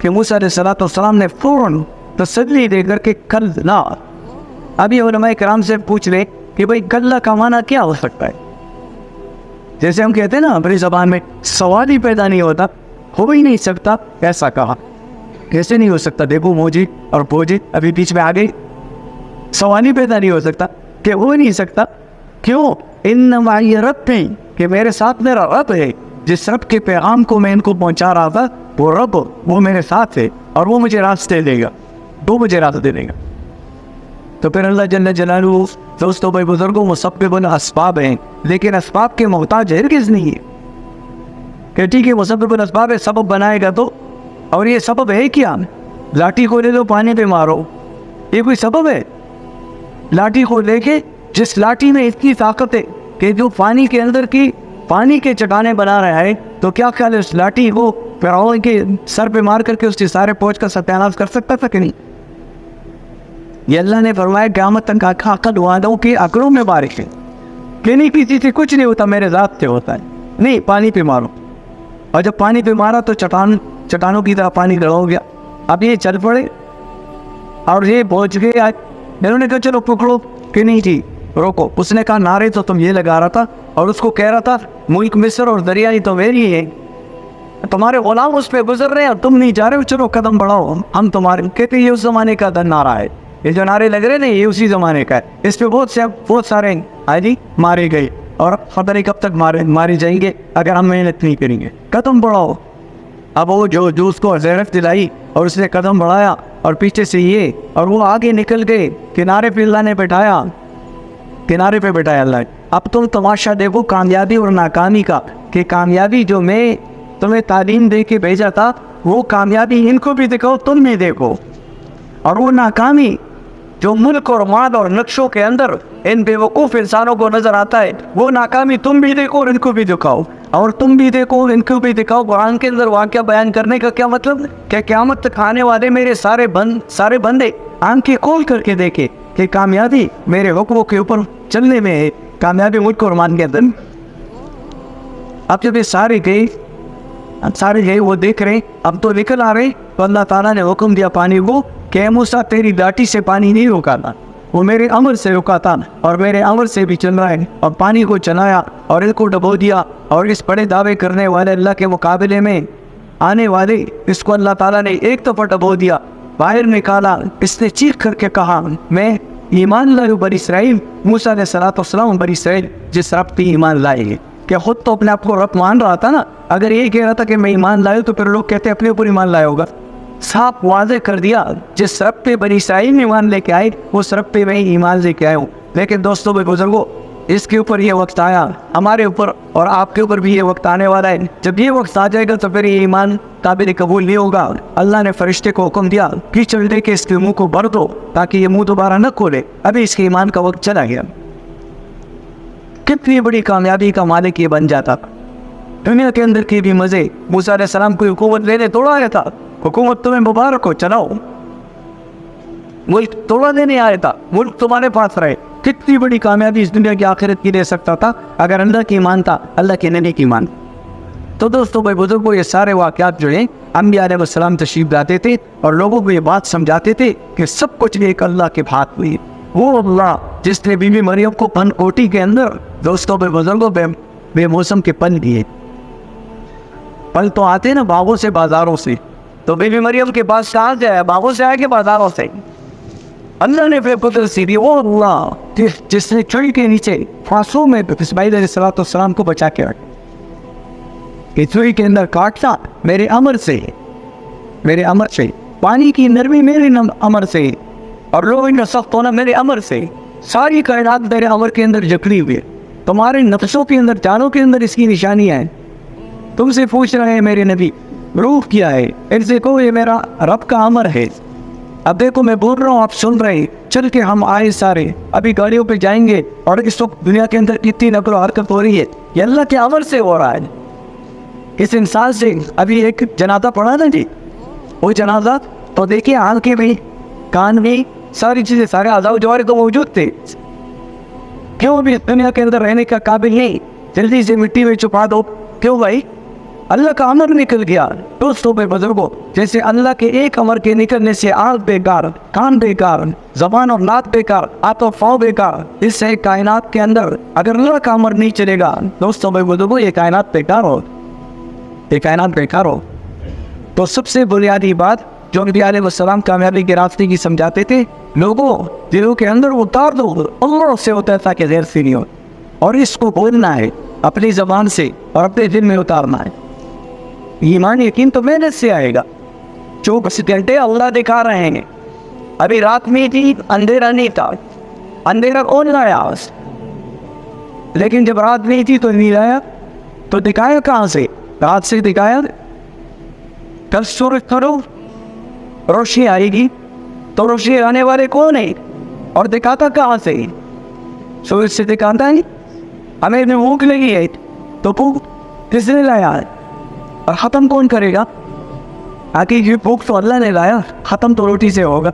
S1: کہ موسیٰ علیہ السلام نے فوراً تسلی دے کر کے کلا. ابھی علماء کرام سے پوچھ لیں کہ بھائی کلا کا معنی کیا ہو سکتا ہے. جیسے ہم کہتے ہیں نا اپنی زبان میں سوال ہی پیدا نہیں ہوتا, ہو ہی نہیں سکتا, ایسا کہا. کیسے نہیں ہو سکتا؟ دیکھو موجی اور پوجی ابھی بیچ میں آ گئی. سوال ہی پیدا نہیں ہو سکتا کہ ہو نہیں سکتا. کیوں؟ ان معی رب ہے کہ میرے ساتھ میرا رب ہے. جس رب کے پیغام کو میں ان کو پہنچا رہا تھا وہ رب وہ میرے ساتھ ہے اور وہ مجھے راستے دے گا, وہ مجھے راستے دے گا. تو پھر اللہ جل جلالہ دوستوں بھائی بزرگوں مسبب الاسباب ہیں, لیکن اسباب کے محتاج ہرگز نہیں ہے. کہ ٹھیک ہے مسبب الاسباب ہے, سبب بنائے گا تو, اور یہ سبب ہے کیا؟ لاٹھی کو لے لو پانی پہ مارو, یہ کوئی سبب ہے؟ لاٹھی کو لے کے جس لاٹھی میں اتنی طاقت ہے کہ جو پانی کے اندر کی پانی کے چٹانیں بنا رہا ہے, تو کیا خیال ہے اس لاٹھی کو فرعون کے سر پہ مار کر کے اس کے سارے فوج کا ستیاناش کر سکتا تھا کہ نہیں؟ یہ اللہ نے فرمایا قیامت تک عقل وعدوں کے عقلوں میں بارش ہے کہ نہیں کسی سے کچھ نہیں ہوتا, میرے ذات سے ہوتا ہے. نہیں, پانی پہ مارو. اور جب پانی پہ مارا تو چٹانوں کی طرح پانی گڑ ہو گیا. اب یہ چل پڑے اور یہ پہنچ گئے. آج انہوں نے کہا چلو پکڑو, کہ نہیں جی روکو. اس نے کہا نعرے تو تم یہ لگا رہا تھا اور اس کو کہہ رہا تھا ملک مصر اور دریا ہی تو میری ہے, تمہارے غلام اس پہ گزر رہے ہیں اور تم نہیں جا رہے ہو, چلو قدم بڑھاؤ ہم تمہارے. کہتے یہ اس زمانے کا نعرہ ہے, یہ جو نعرے لگ رہے نا یہ اسی زمانے کا ہے. اس پہ بہت سارے جی مارے گئے اور پتہ نہیں کب تک مارے جائیں گے اگر ہم محنت نہیں کریں گے. قدم بڑھاؤ. اب وہ جو اس کو غیرت دلائی اور اس نے قدم بڑھایا اور پیچھے سے یہ, اور وہ آگے نکل گئے. کنارے پہ اللہ نے بٹھایا, کنارے پہ بٹھایا اللہ. اب تم تماشا دیکھو کامیابی اور ناکامی کا, کہ کامیابی جو میں تمہیں تعلیم دے کے بھیجا تھا وہ کامیابی ان کو بھی دکھاؤ, تم بھی دیکھو. اور وہ ناکامی جو ملک اور مال اور نقشوں کے اندر ان بے وقوف انسانوں کو نظر آتا ہے, وہ ناکامی تم بھی دیکھو اور ان کو بھی دکھاؤ, اور تم بھی دیکھو ان کو بھی دکھاؤ. قرآن کے اندر واقعہ بیان کرنے کا کیا مطلب؟ کہ قیامت تک آنے والے میرے سارے بندے آنکھیں کھول کر کے دیکھے کہ کامیابی میرے حکموں کے اوپر چلنے میں ہے, کامیابی ملک اور مان کے اندر. اب جب یہ سارے گئے وہ دیکھ رہے, اب تو نکل آ رہے, تو اللہ تعالیٰ نے حکم دیا پانی کو کہ اے موسیٰ تیری لاٹھی سے پانی نہیں روکا تھا, وہ میرے امر سے روکا تھا اور میرے امر سے بھی چل رہا ہے. اور پانی کو چلایا اور ان کو ڈبو دیا, اور اس بڑے دعوے کرنے والے اللہ کے مقابلے میں آنے والے اس کو اللہ تعالیٰ نے ایک دفعہ ڈبو دیا, باہر نکالا. اس نے چیخ کر کے کہا میں ایمان لائے بنی اسرائیل. موسیٰ علیہ السلام بنی اسرائیل جس رب پہ ایمان لائے گے, کہ خود تو اپنے آپ کو رب مان رہا تھا نا. اگر یہ کہہ رہا تھا کہ میں ایمان لائے تو پھر لوگ کہتے اپنے اوپر ایمان لائے ہوگا. صاف واضح کر دیا جس رب پہ بنی اسرائیل میں ایمان لے کے آئے اس رب پہ میں ایمان لے کے آیا ہوں. لیکن دوستوں بے بزرگوں, اس کے اوپر یہ وقت آیا, ہمارے اوپر اور آپ کے اوپر بھی یہ وقت آنے والا ہے. جب یہ وقت آ جائے گا تو پھر یہ ایمان قابل قبول نہیں ہوگا. اللہ نے فرشتے کو حکم دیا کہ چل دے کے اس کے منہ کو بھر دو تاکہ یہ منہ دوبارہ نہ کھولے. ابھی اس کے ایمان کا وقت چلا گیا. کتنی بڑی کامیابی کا مالک یہ بن جاتا. دنیا کے اندر کی بھی مزے. موسیٰ علیہ السلام کو حکومت لینے توڑا آیا تھا, حکومت تمہیں مبارک ہو, چلاؤ. ملک توڑا دینے آیا تھا, ملک تمہارے پاس رہے. کتنی بڑی کامیابی اس دنیا کی آخرت کی دے سکتا تھا اگر اللہ کی ایمان تھا, اللہ کے نبی کی ایمان. تو دوستوں بھائی بزرگوں, یہ سارے واقعات جو ہیں انبیاء علیہ السلام تشریف لاتے تھے اور لوگوں کو یہ بات سمجھاتے تھے کہ سب کچھ ایک اللہ کے ہاتھ میں. وہ اللہ جس نے بی بی مریم کو پن کوٹی کے اندر دوستوں بھائی بزرگوں بے موسم کے پن دیے. پل تو آتے نا باغوں سے بازاروں سے, تو بی بی مریم کے پاس کہاں سے آیا؟ باغوں سے آیا کہ بازاروں سے؟ اللہ نے پھر قدرت سی دی. وہ اللہ جس نے چڑھ کے نیچے فاسوں میں اسماعیل علیہ السلام کو بچا کے رکھا, کہ چوئی کے اندر کاٹنا میرے امر سے, میرے امر سے. پانی کی نرمی میرے امر سے, اور لوگوں کا سخت ہونا میرے امر سے. ساری کائنات میرے امر کے اندر جکڑی ہوئی ہے. تمہارے نفسوں کے اندر, جانوں کے اندر اس کی نشانیاں ہیں. تم سے پوچھ رہے ہیں میرے نبی روح کیا ہے, ان سے کہو یہ میرا رب کا امر ہے. اب دیکھو میں بول رہا ہوں, آپ سن رہے ہیں. چل کے ہم آئے سارے, ابھی گاڑیوں پہ جائیں گے, اور اس وقت دنیا کے اندر کتنی نقل و حرکت ہو رہی ہے, یہ اللہ کے امر سے ہو رہا ہے. اس انسان سے ابھی ایک جنازہ پڑا نا جی, وہ جنازہ تو دیکھیے آنکھیں بھی, کان بھی, ساری چیزیں, سارے اعضاء و جوارح تو موجود تھے. کیوں بھی دنیا کے اندر رہنے کا قابل نہیں, جلدی سے مٹی میں چھپا دو. کیوں بھائی؟ اللہ کا امر نکل گیا. دوستوں پہ بزرگوں، جیسے اللہ کے ایک امر کے نکلنے سے آنکھ بیکار، کان بیکار، زبان اور ناک بیکار، ہاتھ اور پاؤں بیکار، اس سے کائنات کے اندر اگر اللہ کا امر نہیں چلے گا دوستوں پہ بزرگوں، یہ کائنات بیکار ہو، یہ کائنات بیکار ہو. تو سب سے بنیادی بات جو نبی علیہ السلام کامیابی کے راستے کی سمجھاتے تھے، لوگوں دلوں کے اندر اتار دو، اللہ سے ہوتا ہے تاکہ غیر سے نہیں ہو، اور اس کو بولنا ہے اپنی زبان سے اور اپنے دل میں اتارنا ہے. ایمان یقین تو محنت سے آئے گا. 24 گھنٹے اللہ دکھا رہے ہیں. ابھی رات میں تھی، اندھیرا نہیں تھا، اندھیرا کون لایا؟ لیکن جب رات نہیں تھی تو نہیں لایا، تو دکھایا کہاں سے؟ رات سے دکھایا. کل سورج کرو روشنی آئے گی، تو روشنی آنے والے کون ہیں اور دکھاتا کہاں سے؟ سورج سے دکھاتا ہے. ہمیں بھوک لگی ہے تو بھوک کس نے لایا ہے اور ختم کون کرے گا؟ آگے یہ بھوک تو اللہ نے لایا، ختم تو روٹی سے ہوگا.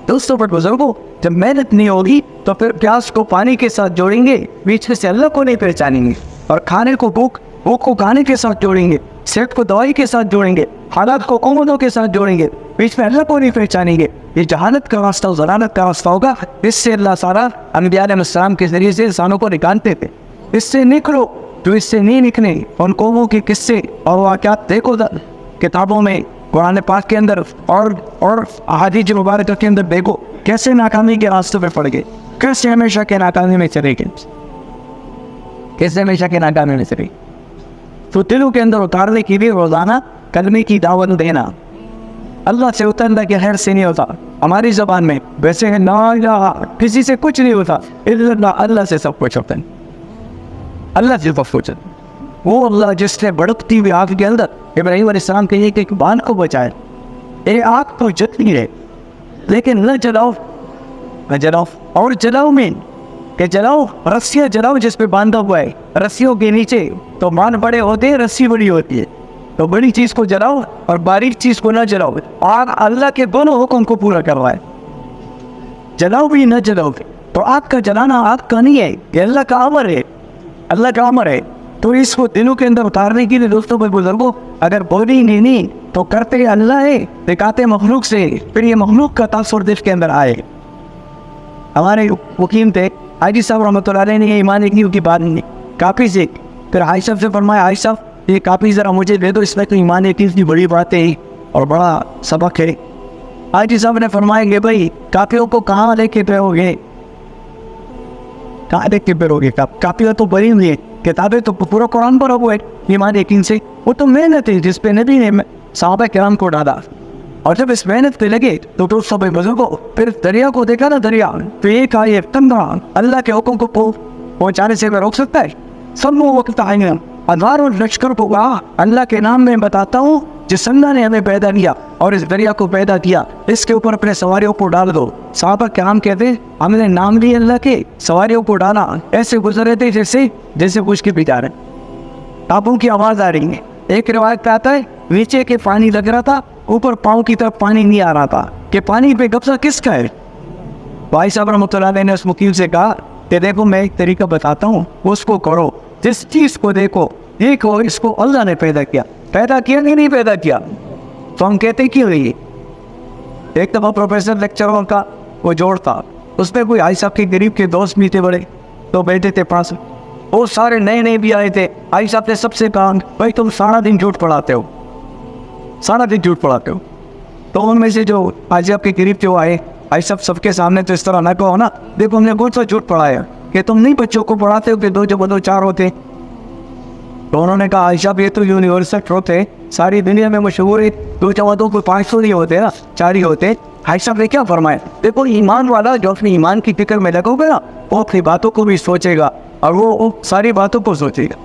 S1: دوستوں پر بزرگوں، جب محنت نہیں ہوگی تو پھر پیاس کو پانی کے ساتھ جوڑیں گے، بیچ میں سے اللہ کو نہیں پہچانیں گے، اور کھانے کو بھوک کو کھانے کے ساتھ جوڑیں گے، صحت کو دوائی کے ساتھ جوڑیں گے، حالات کو قوموں کے ساتھ جوڑیں گے، بیچ میں اللہ کو نہیں پہچانیں گے. یہ جہالت کا راستہ و ضلالت کا راستہ ہوگا. اس سے اللہ سارا انبیاء علیہ السلام کے ذریعے سے انسانوں کو نکالتے تھے. اس سے نکلو، جو اس سے نہیں نکلے ان قوموں کے قصے اور واقعات دیکھو کتابوں میں، قرآن پاک کے اندر اور احادیث مبارکہ کے اندر دیکھو کیسے ناکامی کے راستے پہ پڑ گئے، کیسے ہمیشہ کے ناکامی میں چلے گئے، کیسے ہمیشہ کے ناکامی میں چلے. تو دلوں کے اندر اتارنے کے لیے روزانہ کلمے کی دعوت دینا. اللہ سے اترنا کہ خیر سے نہیں ہوتا. ہماری زبان میں ویسے ہے لا الہ، کسی سے کچھ نہیں ہوتا الا اللہ، اللہ سے سب کچھ ہوتا ہے، اللہ سے سب کچھ. وہ اللہ جس نے بڑکتی ہوئی آگ کے اندر ابراہیم علیہ السلام کے ایک بان کو بچائے. یہ آگ تو جلتی ہے لیکن نہ جلاؤ، نہ جلاؤ، اور جلاؤ میں کہ جلاؤ رسیاں جلاؤ جس پہ باندھا ہوا ہے. رسیوں کے نیچے تو مان بڑے ہوتے ہیں، رسی بڑی ہوتی ہے، تو بڑی چیز کو جلاؤ اور باریک چیز کو نہ جلاؤ. آگ اللہ کے دونوں حکم کو پورا کروائے، جلاؤ بھی نہ جلاؤ بھی. تو آگ کا جلانا آگ کا نہیں ہے، یہ اللہ کا امر ہے، اللہ کا امر ہے. تو اس کو دلوں کے اندر اتارنے کے لیے دوستوں پر بزرگوں، اگر بولی نہیں تو کرتے اللہ ہے، دکھاتے مخلوق سے، پھر یہ مخلوق کا تاثر دل کے اندر آئے. ہمارے حکیم تھے حاجی صاحب رحمۃ اللہ علیہ نے ایمان یقین کی بات نہیں کافی سے، پھر حاجی صاحب سے فرمایا حاجی صاحب یہ کافی ذرا مجھے دے دو، اس میں تو ایمان یقین کی بڑی باتیں اور بڑا سبق ہے. حاجی صاحب نے فرمایا کہ بھائی کافیوں کو کہاں لے کے پھرو گے، کہاں لے کے پھرو گے؟ کافیاں تو بڑی ہوئی ہیں، کتابیں تو پورا قرآن پر ہوا ہے ایمان یقین سے. وہ تو محنت ہے جس پہ نبی نے صحابہ کرام کو ڈالا، اور جب اس محنت پہ لگے تو سب بزرگوں پھر دریا کو دیکھا نا، دریا تو ایک آئے تندرا اللہ کے حکم کو پہنچانے سے میں روک سکتا ہے؟ سب وقت آئیں گے، ہزاروں لشکر کو اللہ کے نام میں بتاتا ہوں جس اللہ نے ہمیں پیدا کیا اور اس دریا کو پیدا کیا، اس کے اوپر اپنے سواریوں کو ڈال دو. صحابہ کرام کہتے ہیں ہم نے نام لیے اللہ کے، سواریوں کو ڈالا، ایسے گزر رہے تھے جیسے کچھ کے پیچھے رہے، ٹاپوں کی آواز آ رہی ہے. ایک روایت پہ آتا ہے نیچے کے پانی لگ رہا تھا، اوپر پاؤں کی طرف پانی نہیں آ رہا تھا، کہ پانی پہ قبضہ کس کا ہے؟ بھائی صاحب رحمۃ اللہ علیہ نے اس وکیل سے کہا کہ دیکھو میں ایک طریقہ بتاتا ہوں، اس کو کرو، جس چیز کو دیکھو اس کو اللہ نے پیدا کیا کہ نہیں پیدا کیا؟ تو ہم کہتے کیوں نہیں؟ ایک دفعہ پروفیسر لیکچروں کا وہ جوڑ تھا، اس میں کوئی حاجی صاحب کے غریب کے دوست بھی تھے بڑے، تو بیٹھے تھے پاس، وہ سارے نئے بھی آئے تھے. حاجی صاحب نے سب سے کہا بھائی تم سارا دن جھوٹ پڑھاتے ہو، سارا دن جھوٹ پڑھاتے ہو. تو ان میں سے جو حاجی صاحب کے قریب تھے وہ آئے، حاجی صاحب سب کے سامنے تو اس طرح نہ کہو نا، دیکھو ہم نے کون سا جھوٹ پڑھایا کہ تم نہیں بچوں کو پڑھاتے ہو کہ 2 + 2 4 ہوتے. تو انہوں نے کہا حاجی صاحب یہ تو یونیورسل ٹروتھ ہے، ساری دنیا میں مشہور ہے، 2 + 2 کوئی 500 نہیں ہوتے نا، 4 ہی ہوتے. حاجی صاحب نے کیا فرمایا؟ دیکھو ایمان والا جو اپنی ایمان کی فکر میں لگو گا نا، وہ اپنی باتوں کو بھی سوچے گا اور وہ ساری باتوں کو سوچے گا.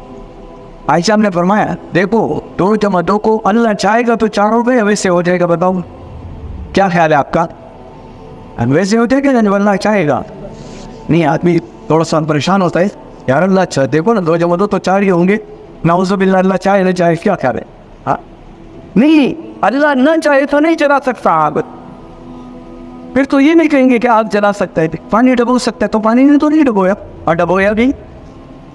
S1: حاجی صاحب نے فرمایا دیکھو 2 + 2 کو اللہ چاہے گا تو 4 ہوگا، ویسے ہو جائے گا، بتاؤ کیا خیال ہے آپ کا؟ ویسے ہو جائے گا یا اللہ چاہے گا؟ نہیں، آدمی تھوڑا سا پریشان ہوتا ہے، یار اللہ اچھا دیکھو نا 2 + 2 تو 4 ہی ہوں گے، نعوذ باللہ اللہ چاہے نہ چاہے کیا خیال ہے؟ ہاں نہیں، اللہ نہ چاہے تو نہیں چلا سکتا آگ. پھر تو یہ نہیں کہیں گے کہ آگ جلا سکتا ہے، پانی ڈبو سکتا ہے، تو پانی نے تو نہیں ڈبویا، اور ڈبویا بھی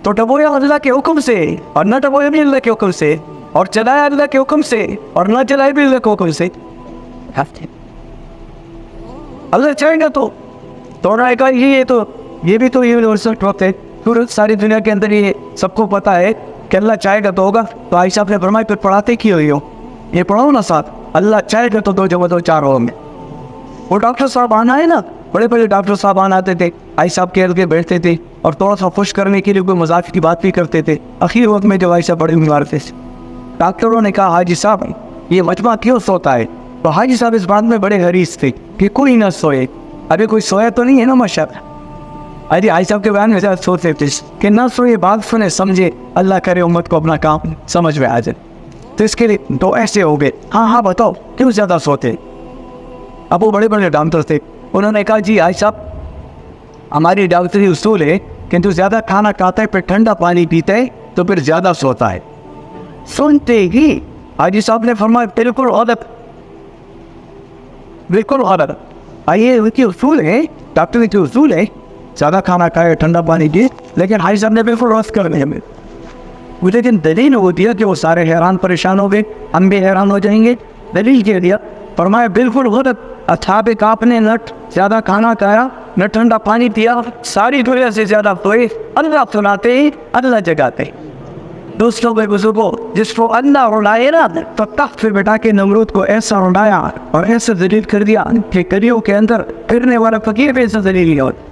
S1: تو ڈبویا اللہ کے حکم سے اور نہ ڈبویا بھی اللہ کے حکم سے, اور چلایا اللہ کے حکم سے اور نہ چلایا بھی اللہ کے حکم سے. اللہ چاہے گا تو توڑنا کا یہ بھی تو یونیورسل ٹروت ہے. پورے ساری دنیا کے اندر یہ سب کو پتا ہے کہ اللہ چاہے گا تو ہوگا. تو عائشہ نے فرمایا پھر پڑھاتے کی ہوئی ہو, یہ پڑھاؤ نا ساتھ, اللہ چاہے گا تو 2 جمع 2 4 ہو میں. وہ ڈاکٹر صاحب آنا ہے نا, بڑے بڑے ڈاکٹر صاحب آتے تھے, عائشہ کے ارد گرد بیٹھتے تھے اور تھوڑا سا خوش کرنے کے لیے کوئی مذاق کی بات بھی کرتے تھے. اخیر وقت میں جب عائشہ بڑے بیمار تھے, ڈاکٹروں نے کہا حاجی صاحب یہ مجمع کیوں سوتا ہے؟ تو حاجی صاحب اس بات میں بڑے حریص تھے کہ کوئی نہ سوئے. ابھی کوئی سویا تو نہیں ہے نا ماشاءاللہ. حاجی صاحب کے بیان میں زیادہ سوتے تھے کہ نہ سوئے, بات سنے سمجھے, اللہ کرے امت کو اپنا کام سمجھ میں آ جائے. تو اس کے لیے تو ایسے ہو گئے. ہاں بتاؤ کیوں زیادہ سوتے؟ اب وہ بڑے بڑے ڈاکٹر تھے, انہوں نے کہا جی عائشہ صاحب ہماری ڈاکٹری اصول ہے کہ تو زیادہ کھانا کھاتا ہے پھر ٹھنڈا پانی پیتا ہے تو پھر زیادہ سوتا ہے. سنتے ہی حاجی صاحب نے فرمایا بالکل غلط, بالکل غلط. آئیے ان کی اصول ہے, ڈاکٹر کی اصول ہے زیادہ کھانا کھائے ٹھنڈا پانی پیے, لیکن حاجی صاحب نے بالکل غلط کر دیا ہمیں. لیکن دلیل وہ دیا کہ وہ سارے حیران پریشان ہو گئے, ہم بھی حیران ہو جائیں گے. دلیل کیا دیا؟ فرمایا بالکل غلط. اصحاب کہف نے نہ زیادہ کھانا کھایا نہ ٹھنڈا پانی پیا, ساری دنیا سے زیادہ سوئے. اللہ سناتے اللہ جگاتے. دوستوں کے بزرگوں, جس کو اللہ اڑائے نا تو تخت پہ بٹھا کے نمرود کو ایسا اڑایا اور ایسا ذلیل کر دیا کہ کلیوں کے اندر پھرنے والا فقیر بھی ایسا ذلیل نہیں ہوتا.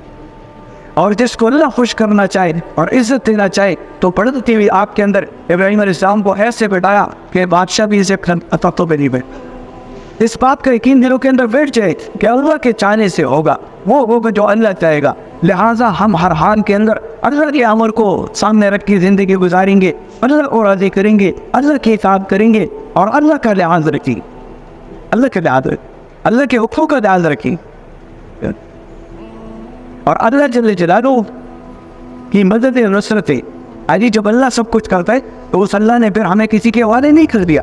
S1: اور جس کو اللہ خوش کرنا چاہے اور عزت دینا چاہے تو پڑھتی ہوئی آپ کے اندر ابراہیم علیہ السلام کو ایسے بٹھایا کہ بادشاہ بھی اسے تختوں پہ نہیں بیٹھ. اس بات کا یقین دلوں کے اندر بیٹھ جائے کہ اللہ کے چاہنے سے ہوگا, وہ ہوگا جو اللہ چاہے گا. لہٰذا ہم ہر حال کے اندر اللہ کے امر کو سامنے رکھ کے زندگی گزاریں گے, اللہ کو راضی کریں گے, اللہ کی اطاعت کریں گے اور اللہ کا لحاظ رکھیں گے, اللہ کا لحاظ رکھیں, اللہ کے حقوق کا لحاظ رکھیں. اور اللہ جل جلالہ کی مدد نصرت ہے. آجی جب اللہ سب کچھ کرتا ہے تو اس اللہ نے پھر ہمیں کسی کے حوالے نہیں کر دیا.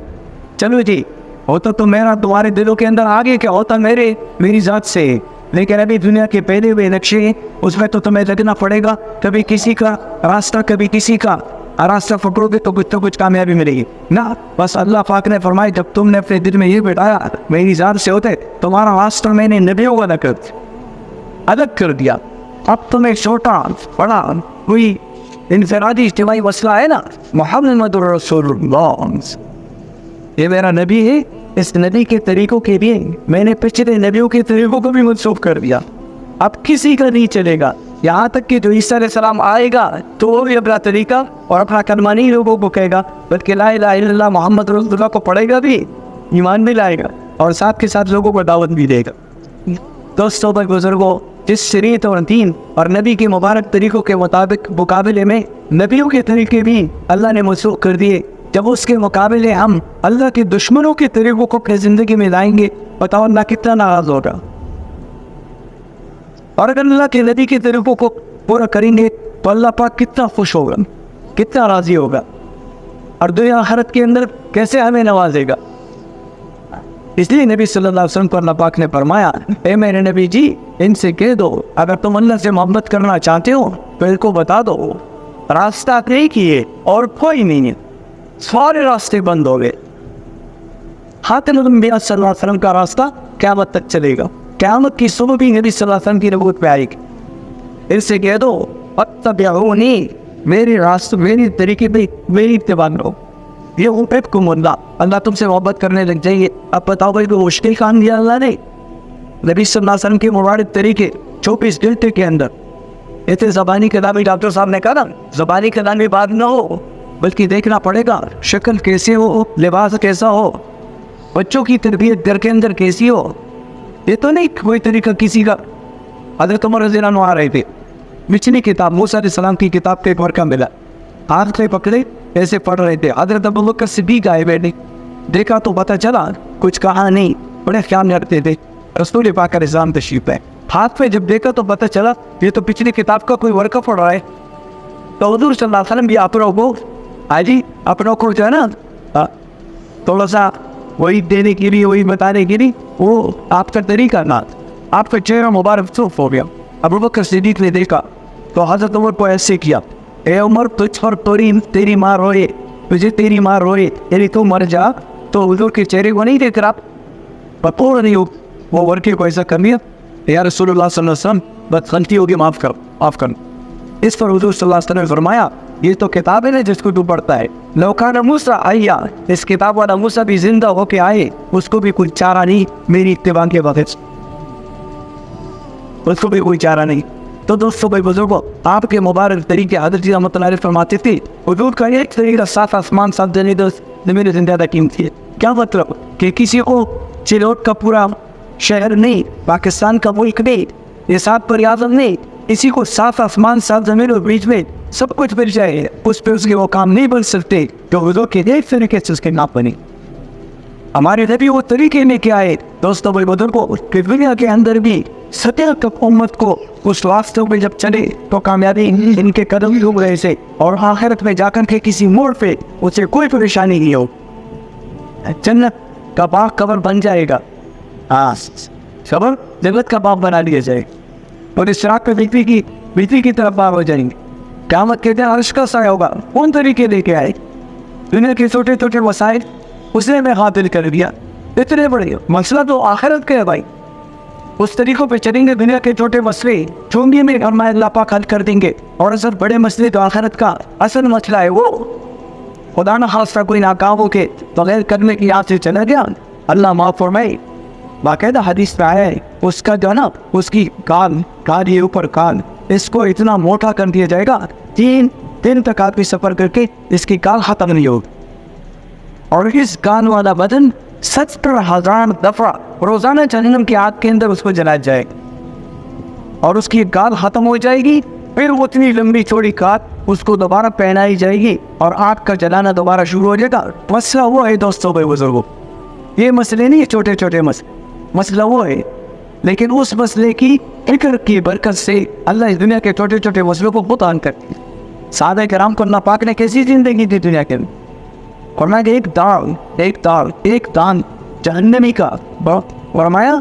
S1: چلو جی ہوتا تو میرا تمہارے دلوں کے اندر آگے کیا ہوتا میری ذات سے, لیکن ابھی دنیا کے پہلے ہوئے نقشے ہیں, اس میں تو تمہیں لگنا پڑے گا. کبھی کسی کا راستہ کبھی کسی کا راستہ پکڑو گے تو کچھ کامیابی ملے گی نا. بس اللہ پاک نے فرمایا جب تم نے اپنے دل میں یہ بٹھایا میری ذات سے ہوتے, تمہارا راستہ میں نے نبیوں کا الگ کر دیا. اب تمہیں چھوٹا بڑا کوئی انفرادی اجتماعی مسئلہ ہے نا, محمد رسول اللہ یہ میرا نبی ہے, اس نبی کے طریقوں کے لیے میں نے پچھلے نبیوں کے طریقوں کو بھی منسوخ کر دیا. اب کسی کا نہیں چلے گا, یہاں تک کہ جو عیسیٰ علیہ السلام آئے گا تو وہ بھی اپنا طریقہ اور اپنا کلمہ نہیں لوگوں کو کہے گا, بلکہ لا الہ الا اللہ محمد رسول اللہ کو پڑھے گا بھی, ایمان بھی لائے گا اور ساتھ کے ساتھ لوگوں کو دعوت بھی دے گا. دوستوں پر بزرگوں, جس شریعت اور دین اور نبی کے مبارک طریقوں کے مطابق مقابلے میں نبیوں کے طریقے بھی اللہ نے منسوخ کر دیے, جب اس کے مقابلے ہم اللہ کے دشمنوں کے طریقوں کو اپنی زندگی میں لائیں گے, بتاؤ اللہ کتنا ناراض ہوگا. اور اگر اللہ کے نبی کے طریقوں کو پورا کریں گے تو اللہ پاک کتنا خوش ہوگا, کتنا راضی ہوگا, اور دنیا آخرت کے اندر کیسے ہمیں نوازے گا. اس لیے نبی صلی اللہ علیہ وسلم کو اللہ پاک نے فرمایا, اے میرے نبی جی ان سے کہہ دو اگر تم اللہ سے محبت کرنا چاہتے ہو تو ان کو بتا دو راستہ ایک ہی ہے اور کوئی نہیں ہے, سارے راستے بند ہو گئے. خاتم الانبیاء صلی اللہ علیہ وسلم کا راستہ قیامت تک چلے گا, قیامت کی صبح بھی نبی صلی اللہ علیہ وسلم کی نبوت پہ آئے گی. ان سے کہہ دو اتبعونی, میری راستہ میری طریقے پہ میری اتباع کرو, یہ احببکم اللہ, اللہ تم سے محبت کرنے لگ جائیے. اب بتاؤ بھائی کوئی مشکل کام دیا اللہ نے؟ نبی صلی اللہ علیہ وسلم کے مبارک طریقے 24 گھنٹے کے اندر. ایسے زبانی کلامی ڈاکٹر صاحب نے کہا نا, زبانی کلامی بات نہ ہو بلکہ دیکھنا پڑے گا شکل کیسے ہو, لباس کیسا ہو, بچوں کی تربیت گھر کے اندر کیسی ہو. یہ تو نہیں کوئی طریقہ کسی کا. حضرت عمر رضی اللہ عنہ آ رہے تھے, پچھلی کتاب موسیٰ علیہ السلام کی کتاب کے ورقہ ملا, ہاتھ سے پکڑے ایسے پڑھ رہے تھے. حضرت ابوبکر صدیق آئے بیٹھے, دیکھا تو پتہ چلا کچھ کہا نہیں, بڑے خیال رکھتے تھے. رسول پاک علیہ السلام تشریف ہے, ہاتھ پہ جب دیکھا تو پتہ چلا یہ تو پچھلی کتاب کا کوئی ورقہ پڑھ رہا ہے. تو حضور صلی اللہ علیہ وسلم بھی اپنوں کو جی اپنوں کو جو ہے نا تھوڑا سا وہی دینے کے لیے, وہی بتانے کے لیے, وہ آپ کا طریقہ نہ, آپ کا چہرہ مبارک صوف ہو گیا. ابوبکر صدیق نے دیکھا تو حضرت عمر کو ایسے کیا, اے عمر تجھ پر تیری ماں روئے، تجھے تیری ماں روئے، یعنی تو مر جا تو حضور کے چہرے کو نہیں دیکھ رہا، بطور نہیں ہو وہ ورقے کو ایسا کر لیا، یا رسول اللہ صلی اللہ علیہ وسلم بس غلطی ہوگی، معاف کر۔ اس پر حضور صلی اللہ علیہ وسلم نے فرمایا یہ تو کتاب ہے نا جس کو تو پڑھتا ہے، لو کان موسیٰ حیا، اس کتاب والا موسیٰ بھی زندہ ہو کے آئے اس کو بھی کوئی چارہ نہیں میری اتباع کے وقت، اس کو بھی کوئی چارہ نہیں۔ تو دوستو بھائی بزرگوں، آپ کے مبارک طریقے حضرت رحمۃ اللہ علیہ فرماتے تھے حضور کا ایک طریقہ سات آسمان سات زمین زمین زندہ قیمتی ہے۔ کیا مطلب کہ کسی کو چلوٹ کا پورا شہر نہیں، پاکستان کا ملک نہیں، یہ سات پر اعظم نہیں، اسی کو سات آسمان سات زمین اور بیچ میں سب کچھ مل جائے، اس پہ اس کے وہ کام نہیں بن سکتے جو حضور کے ایک طریقے سے اس کے نام بنے۔ ہمارے نبی وہ طریقے میں کیا ہے دوستوں بھائی بزرگوں، کہ دنیا کے اندر بھی سطح تک امت کو اس راستوں میں جب چلے تو کامیابی ان کے قدم ڈوب رہے سے، اور آخرت میں جا کر کے کسی موڑ پہ اسے کوئی پریشانی نہیں ہو، جنت کا باغ قبر بن جائے گا، خبر جنت کا باغ بنا لیا جائے گا، اور اس شراک پہ بجلی کی طرف باغ ہو جائیں گے، قیامت کے دن عرش کا سایہ ہوگا۔ کون طریقے لے کے آئے؟ دنیا کے چھوٹے چھوٹے وسائل اس نے میں غافل کر دیا، اتنے بڑے مسئلہ تو آخرت کا ہے بھائی، اس طریقوں پہ چلیں گے دنیا کے چھوٹے مسئلے چونگی میں ہمارے اللہ پاک حل کر دیں گے، اور اصل بڑے مسئلے تو آخرت کا اصل مسئلہ ہے وہ خدا نہ خاصہ کوئی ناکام ہو کے بغیر کرنے کی یاد سے چلا گیا، اللہ معاف فرمائے، باقاعدہ حدیث میں آیا ہے اس کا جو ہے نا اس کی کان یہ اوپر کان اس کو اتنا موٹا کر دیا جائے گا 3 دن تک آدمی سفر کر کے اس کی کان ختم نہیں ہوگی، اور اس کان والا بدن 70,000 دفعہ روزانہ جہنم کی آگ کے اندر اس کو جلایا جائے گا، اور اس کی کان ختم ہو جائے گی، پھر وہ اتنی لمبی چوڑی کان اس کو دوبارہ پہنائی جائے گی اور آگ کا جلانا دوبارہ شروع ہو جائے گا۔ مسئلہ وہ ہے دوستوں بھائی بزرگوں، یہ مسئلے نہیں چھوٹے چھوٹے مسئلہ وہ ہے، لیکن اس مسئلے کی فکر کی برکت سے اللہ اس دنیا کے چھوٹے چھوٹے مسئلوں کو بہت آن کرتے ہیں۔ صحابہ کرام کو اللہ پاک نے کیسی زندگی دی دنیا کے اندر، فرمایا کہ ایک دان جہنمی کا فرمایا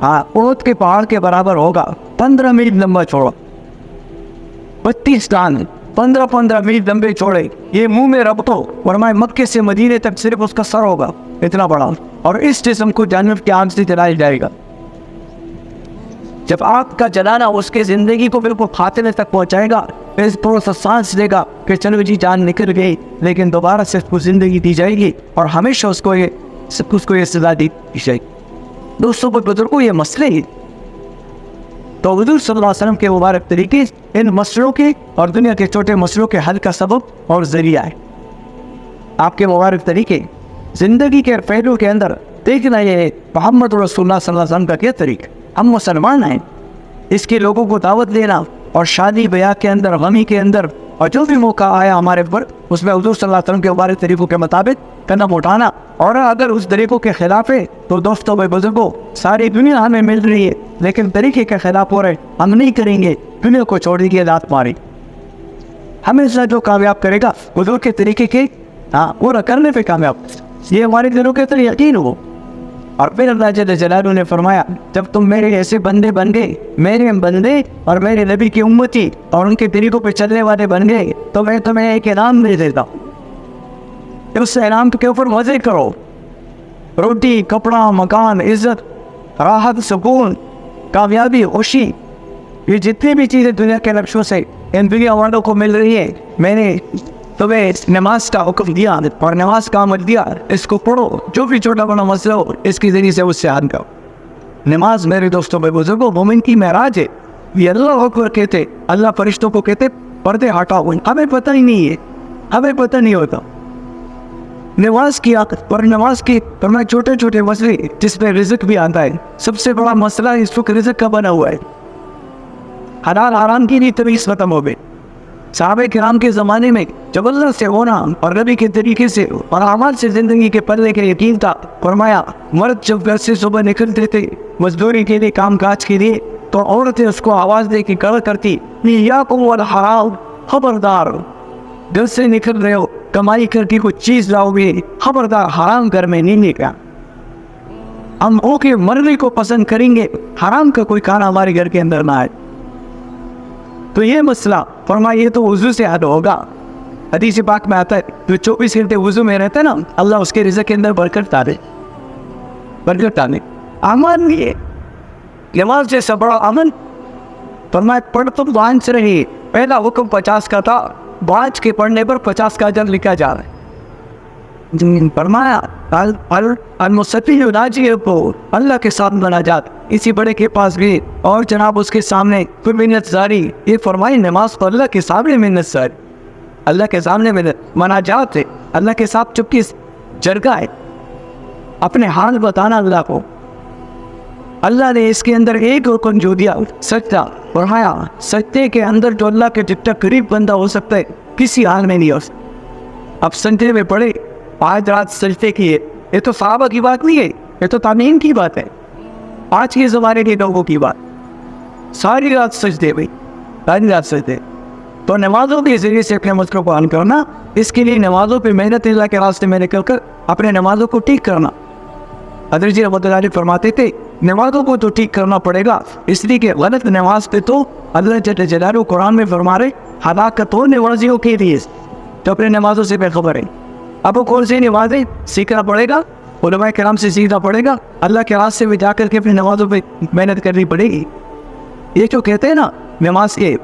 S1: احد کے پہاڑ کے برابر ہوگا، 15 میل لمبا چھوڑا، 32 دان 15 میل لمبے چھوڑے، یہ منہ میں رب تو فرمایا مکے سے مدینے تک صرف اس کا سر ہوگا اتنا بڑا، اور اس جسم کو جہنم کی آگ سے جلایا جائے گا۔ جب آگ کا جلانا اس کے زندگی کو بالکل خاتمے تک پہنچائے گا، اس پروسیس سانس لے گا کہ چلو جی جان نکل گئی، لیکن دوبارہ سے اس کو زندگی دی جائے گی اور ہمیشہ اس کو یہ سزا دی جائے گی۔ دوستوں بزرگوں، یہ مسئلے ہی تو حضور صلی اللہ علیہ وسلم کے مبارک طریقے ان مسئلوں کے اور دنیا کے چھوٹے مسئلوں کے حل کا سبب اور ذریعہ ہے۔ آپ کے مبارک طریقے زندگی کے پہلو کے اندر دیکھنا یہ ہے محمد رسول اللہ صلی اللہ علیہ وسلم کا کیا طریقہ، ہم مسلمان ہیں، اس کے لوگوں کو دعوت دینا اور شادی بیاہ کے اندر غمی کے اندر اور جو بھی موقع آیا ہمارے پر اس میں حضور صلی اللہ علیہ وسلم کے مبارک طریقوں کے مطابق قدم اٹھانا، اور اگر اس طریقوں کے خلاف ہے تو دوستوں بھائی بزرگوں ساری دنیا ہمیں مل رہی ہے لیکن طریقے کے خلاف ہو رہے، ہم نہیں کریں گے، دنیا کو چھوڑ دیے لات ماری، ہمیشہ جو کامیاب کرے گا حضور کے طریقے کے پورا کرنے پہ کامیاب، یہ ہمارے دلوں کے اندر یقین ہو۔ اور پھر اللہ جل جلالہ نے فرمایا جب تم میرے ایسے بندے بن گئے، میرے بندے اور میرے نبی کی امتی اور ان کے طریقوں پہ چلنے والے بن گئے تو میں تمہیں ایک انعام دے دیتا ہوں، اس انعام کے اوپر مزے کرو، روٹی کپڑا مکان عزت راحت سکون کامیابی خوشی، یہ جتنی بھی چیزیں دنیا کے نقشوں سے ان دنیا والوں کو مل رہی ہے، میں نے تمہیں نماز کا حکم دیا اور نماز کا عمل دیا، اس کو پڑھو، جو بھی چھوٹا بڑا مسئلہ ہو اس کے ذریعے سے اس سے حل کرو۔ نماز میرے دوستوں بھائی بزرگوں مومن کی معراج ہے، یہ اللہ اکبر کہتے، اللہ فرشتوں کو کہتے پردے ہٹاؤ، ہمیں پتہ ہی نہیں ہے، ہمیں پتہ نہیں ہوتا نماز کی اور نماز کی فرمایا چھوٹے چھوٹے مسئلے جس میں رزق بھی آتا ہے، سب سے بڑا مسئلہ اس وقت رزق کا بنا ہوا ہے، حلال حرام کی نہیں تمیز ختم ہو گئی۔ صحابہ کرام کے زمانے میں جب اللہ سے ہونا اور نبی کے طریقے سے اور اعمال سے زندگی کے پلے کے یقین تھا، فرمایا مرد جب گھر سے صبح نکلتے تھے مزدوری کے لیے کام کاج کے لیے تو عورتیں اس کو آواز دے کے کڑا کرتی، یاکم والحرام، خبردار گھر سے نکل رہے ہو کمائی کر کے کچھ چیز لاؤ گے، خبردار حرام گھر میں نہیں نکلا، ہم ہو کے مرنے کو پسند کریں گے، حرام کا کوئی کھانا ہمارے گھر کے اندر نہ آئے۔ تو یہ مسئلہ فرمایا یہ تو وضو سے حل ہوگا. حدیث پاک میں آتا ہے جو 24 گھنٹے وضو میں رہتا ہے نا اللہ اس کے رزق کے اندر برکت ڈالے. امن یہ نماز جیسا بڑا امن. فرمایا پڑھ تم بانچ رہی. پہلا حکم 50 کا تھا, بانچ کے پڑھنے پر 50 کا اجر لکھا جا رہا ہے. فرمایا المصلی یناجی ربہ, اللہ کے ساتھ مناجات. اسی بڑے کے پاس گئے اور جناب اس کے سامنے کوئی منت زاری. یہ فرمائی نماز تو اللہ کے سامنے منت زاری, اللہ کے سامنے مناجات ہے, اللہ کے ساتھ چپکی جرگہ ہے, اپنے حال بتانا اللہ کو. اللہ نے اس کے اندر ایک حکم جو دیا سجدہ. فرمایا سجدے کے اندر جو اللہ کے جتنا قریب بندہ ہو سکتا ہے کسی حال میں نہیں ہو سکتا. اب سجدے میں پڑے 5 رات سجدے کیے, یہ تو صحابہ کی بات نہیں ہے, یہ تو تابعین کی بات ہے, آج کے زمانے کے لوگوں کی بات. ساری رات سجدے بھائی, ساری رات سجدے. تو نمازوں کے ذریعے سے اپنے مسئلوں کو حل کرنا, اس کے لیے نمازوں پہ محنت اللہ کے راستے میں نکل کر اپنے نمازوں کو ٹھیک کرنا. حضرت جی رحمۃ اللہ علیہ فرماتے تھے نمازوں کو تو ٹھیک کرنا پڑے گا, اس لیے کہ غلط نماز پہ تو اللہ جل جلالہ قرآن میں فرما رہے ہلاکت ہو نمازیوں کے لیے. تو اپنے نمازوں سے بے خبر ہے. اب وہ کون سی نمازیں سیکھنا پڑے گا, علماء کرام سے سیکھنا پڑے گا, اللہ کے راستے میں جا کر کے اپنی نمازوں پہ محنت کرنی پڑے گی. یہ جو کہتے ہیں نا نماز کے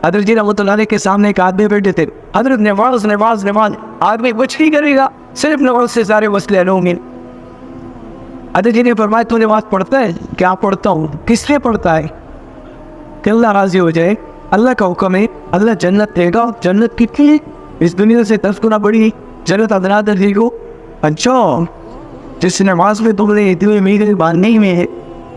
S1: حضرت جی رحمۃ اللہ علیہ کے سامنے ایک آدمی بیٹھے تھے, حضرت نماز نماز نماز. آدمی کچھ نہیں کرے گا, صرف نماز سے سارے مسئلے حل ہوں گے. حضرت جی نے فرمایا تو نماز پڑھتا ہے؟ کیا پڑھتا ہوں. کس لیے پڑھتا ہے؟ کہ اللہ راضی ہو جائے. اللہ کا حکم ہے, اللہ جنت دے گا. جنت کتنی ہے؟ اس دنیا سے 10 گنا بڑی جنت ادنا دے گو. اچھا جس نماز میں تم نے اتنی امید باندھنی میں ہے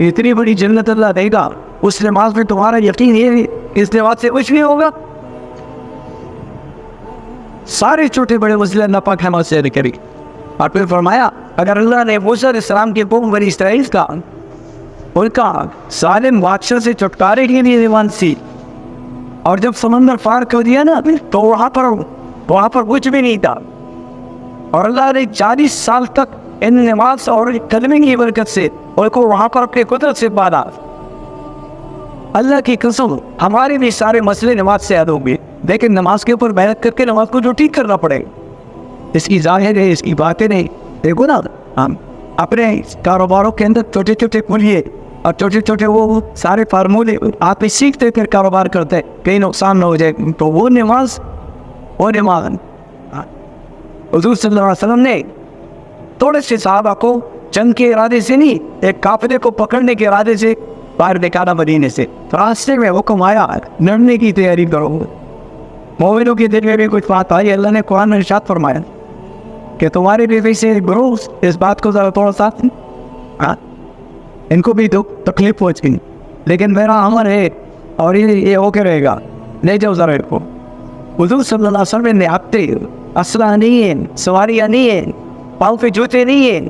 S1: اتنی بڑی جنت اللہ دے گا, اس نماز میں تمہارا یقین ہے اس نماز سے کچھ نہیں ہوگا. سارے چھوٹے بڑے مسئلے اللہ پاک ہمارے سے کرے. اور پھر فرمایا اگر اللہ نے موسیٰ علیہ السلام کے قوم بنی اسرائیل کا ان کا ظالم بادشاہ سے چھٹکارے کے لیے ایمان سی, اور جب سمندر پار کر دیا نا تو وہاں پر کچھ بھی نہیں تھا, اور اللہ نے 40 سال تک ان نماز اور کلمے کی برکت سے ان کو وہاں پر اپنے قدرت سے پالا. اللہ کی قسم ہمارے بھی سارے مسئلے نماز سے حل ہوں گے, لیکن نماز کے اوپر محنت کر کے نماز کو جو ٹھیک کرنا پڑے. اس کی ظاہر ہے, اس کی باتیں نہیں. دیکھو نا ہم اپنے کاروباروں کے اندر چھوٹے چھوٹے کھلیے اور چھوٹے چھوٹے وہ سارے فارمولے آپ سیکھتے پھر کاروبار کرتے ہیں, کہیں نقصان نہ ہو جائے. تو وہ نماز حضور صلی اللہ علیہ وسلم نے تھوڑے سے صحابہ کو جنگ کے ارادے سے نہیں, ایک قافلے کو پکڑنے کے ارادے سے باہر نکالا مدینے سے. تو راستے میں حکم آیا لڑنے کی تیاری کرو. مومنوں کے دل میں بھی کچھ بات آئی. اللہ نے قرآن میں ارشاد فرمایا کہ تمہارے بھی سے گروہ اس بات کو ذرا تھوڑا سا ان کو بھی تکلیف پہنچ گئی, لیکن میرا امر ہے اور یہ ہو کے رہے گا, لے جاؤ ذرا ان کو. حضور صلی اللہ علیہ وسلم نے ہفتے اسلحہ نہیں ہے, سواریاں نہیں ہیں, پاؤں پہ جوتے نہیں ہیں,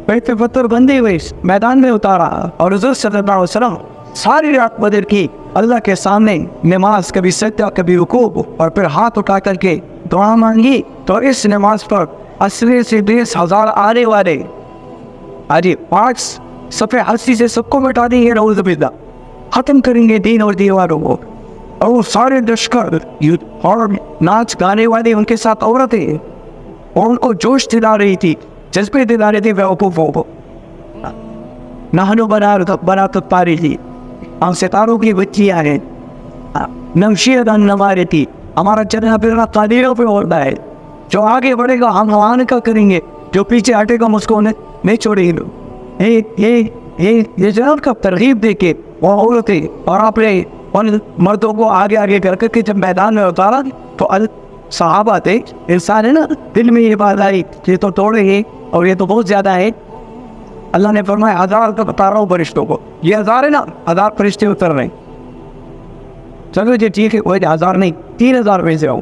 S1: پیٹ پہ پتھر بندے ہوئے میدان میں اتارا, اور حضور صلی اللہ علیہ وسلم ساری رات بدر کی اللہ کے سامنے نماز, کبھی سجدہ کبھی رکوع, اور پھر ہاتھ اٹھا کر کے دعا مانگی. تو اس نماز پر 80 سے 20,000 آنے والے 5 صفحے 80 سے سب کو مٹا دیں گے, نعوذ باللہ, ختم کریں گے دین اور دیواروں کو. اور وہ سارے لشکر اور ناچ گانے والے ان کے ساتھ عورتیں, اور ان کو جوش دلا رہی تھی, جذبے دلا رہی تھی. وہ نہنو بنا تو پاری تھی, ہم ستاروں کی بچیاں ہیں, نمشید نمارے تھی, ہمارا چلنا پھرنا قادروں پہ ہوتا ہے. جو آگے بڑھے گا ہم وہاں کا کریں گے, جو پیچھے ہٹے گا اس کو نہیں چھوڑیں گے. یہ جناب کا ترغیب دے کے وہ عورتیں اور اپنے ان مردوں کو آگے آگے کر کے جب میدان میں اتارا تو صحابہ تھے, انسان ہے نا, دل میں یہ بات آئی یہ تو توڑیں گے اور یہ تو بہت زیادہ ہے. اللہ نے فرمایا 1000 کا بتا رہا ہوں فرشتوں کو, یہ 1000 ہے نا, 1000 فرشتے اتر رہے ہیں. چلو جی ٹھیک ہے, کوئی 1000 نہیں, 3000 بھیج رہا ہوں,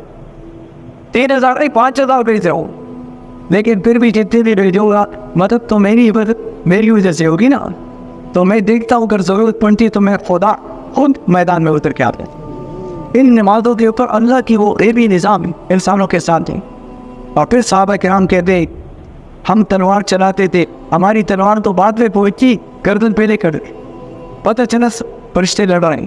S1: 3000 نہیں 5000 بھیج رہا ہوں, لیکن پھر بھی جتنے بھی بھیجوں گا مدد تو میری وجہ سے ہوگی نا. تو میں دیکھتا ہوں اگر ضرورت پڑتی ہے تو میں خود میدان میں اتر کے آتا ہوں. ان نمازوں کے اوپر اللہ کی وہ غیبی نظام انسانوں کے ساتھ ہیں. اور پھر صحابہ کرام کہتے ہم تلوار چلاتے تھے, ہماری تلوار تو بعد میں پہنچی, گردن پہلے کر دی, پتہ چلا فرشتے لڑ رہے ہیں.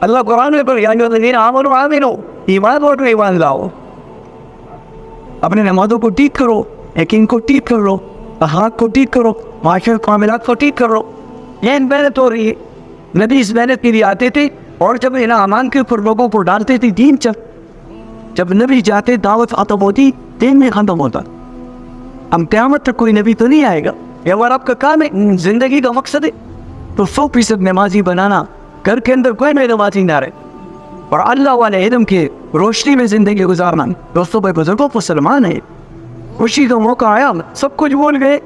S1: اللہ قرآن میں پر یا ایھا الذین آمنوا آمنوا، ایمان اور ایمان لاؤ، اپنے نمازوں کو ٹھیک کرو، یقین کو ٹھیک کرو، اخلاق کو ٹھیک کرو، معاشرے معاملات کو ٹھیک کرو. یہ محنت ہو رہی ہے. نبی اس محنت کے لیے آتے تھے اور جب انعامات کے اوپر لوگوں کو ڈالتے تھے دین جب نبی جاتے دعوت ختم ہوتی دین میں ختم ہوتا. ہم قیامت تک کوئی نبی تو نہیں آئے گا، یہ اگر آپ کا کام ہے، زندگی کا مقصد ہے تو 100% نمازی بنانا. گھر کے اندر کوئی نمازی نہ رہے اور اللہ والے علم کے روشنی میں زندگی گزارنا. دوستوں بھائی بزرگوں مسلمان ہے، خوشی کا موقع آیا سب کچھ بھول گئے.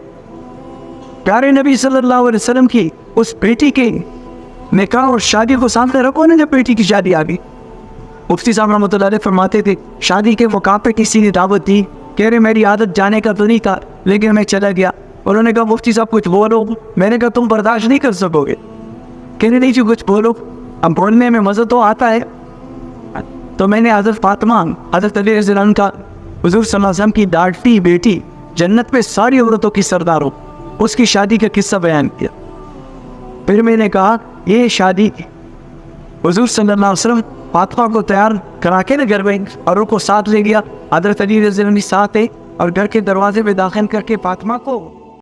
S1: پیارے نبی صلی اللہ علیہ وسلم کی اس بیٹی کے نکاح اور شادی کو سامنے رکھو نا. جب بیٹی کی شادی آ گئی، مفتی صاحب رحمۃ اللہ علیہ فرماتے تھے شادی کے موقع پہ کسی نے دعوت دی، کہہ رہے میری عادت جانے کا تو نہیں تھا لیکن میں چلا گیا. انہوں نے کہا مفتی صاحب کچھ بولو. میں نے کہا تم برداشت نہیں کر سکو گے. کہہ رہے نہیں جی کچھ بولو. اب بولنے میں مزہ تو آتا ہے. تو میں نے حضرت فاطمہ حضرت علی رضی اللہ عنہ کا حضور صلی اللہ علیہ وسلم کی ڈاٹی بیٹی جنت میں ساری عورتوں کی سردار ہو، اس کی شادی کا قصہ بیان کیا. پھر میں نے کہا یہ شادی حضور صلی اللہ علیہ وسلم فاطمہ کو تیار کرا کے نا گھر میں اور ان کو ساتھ لے گیا. حضرت علی رضی اللہ عنہ ساتھ ہے اور گھر کے دروازے پہ داخل کر کے فاطمہ کو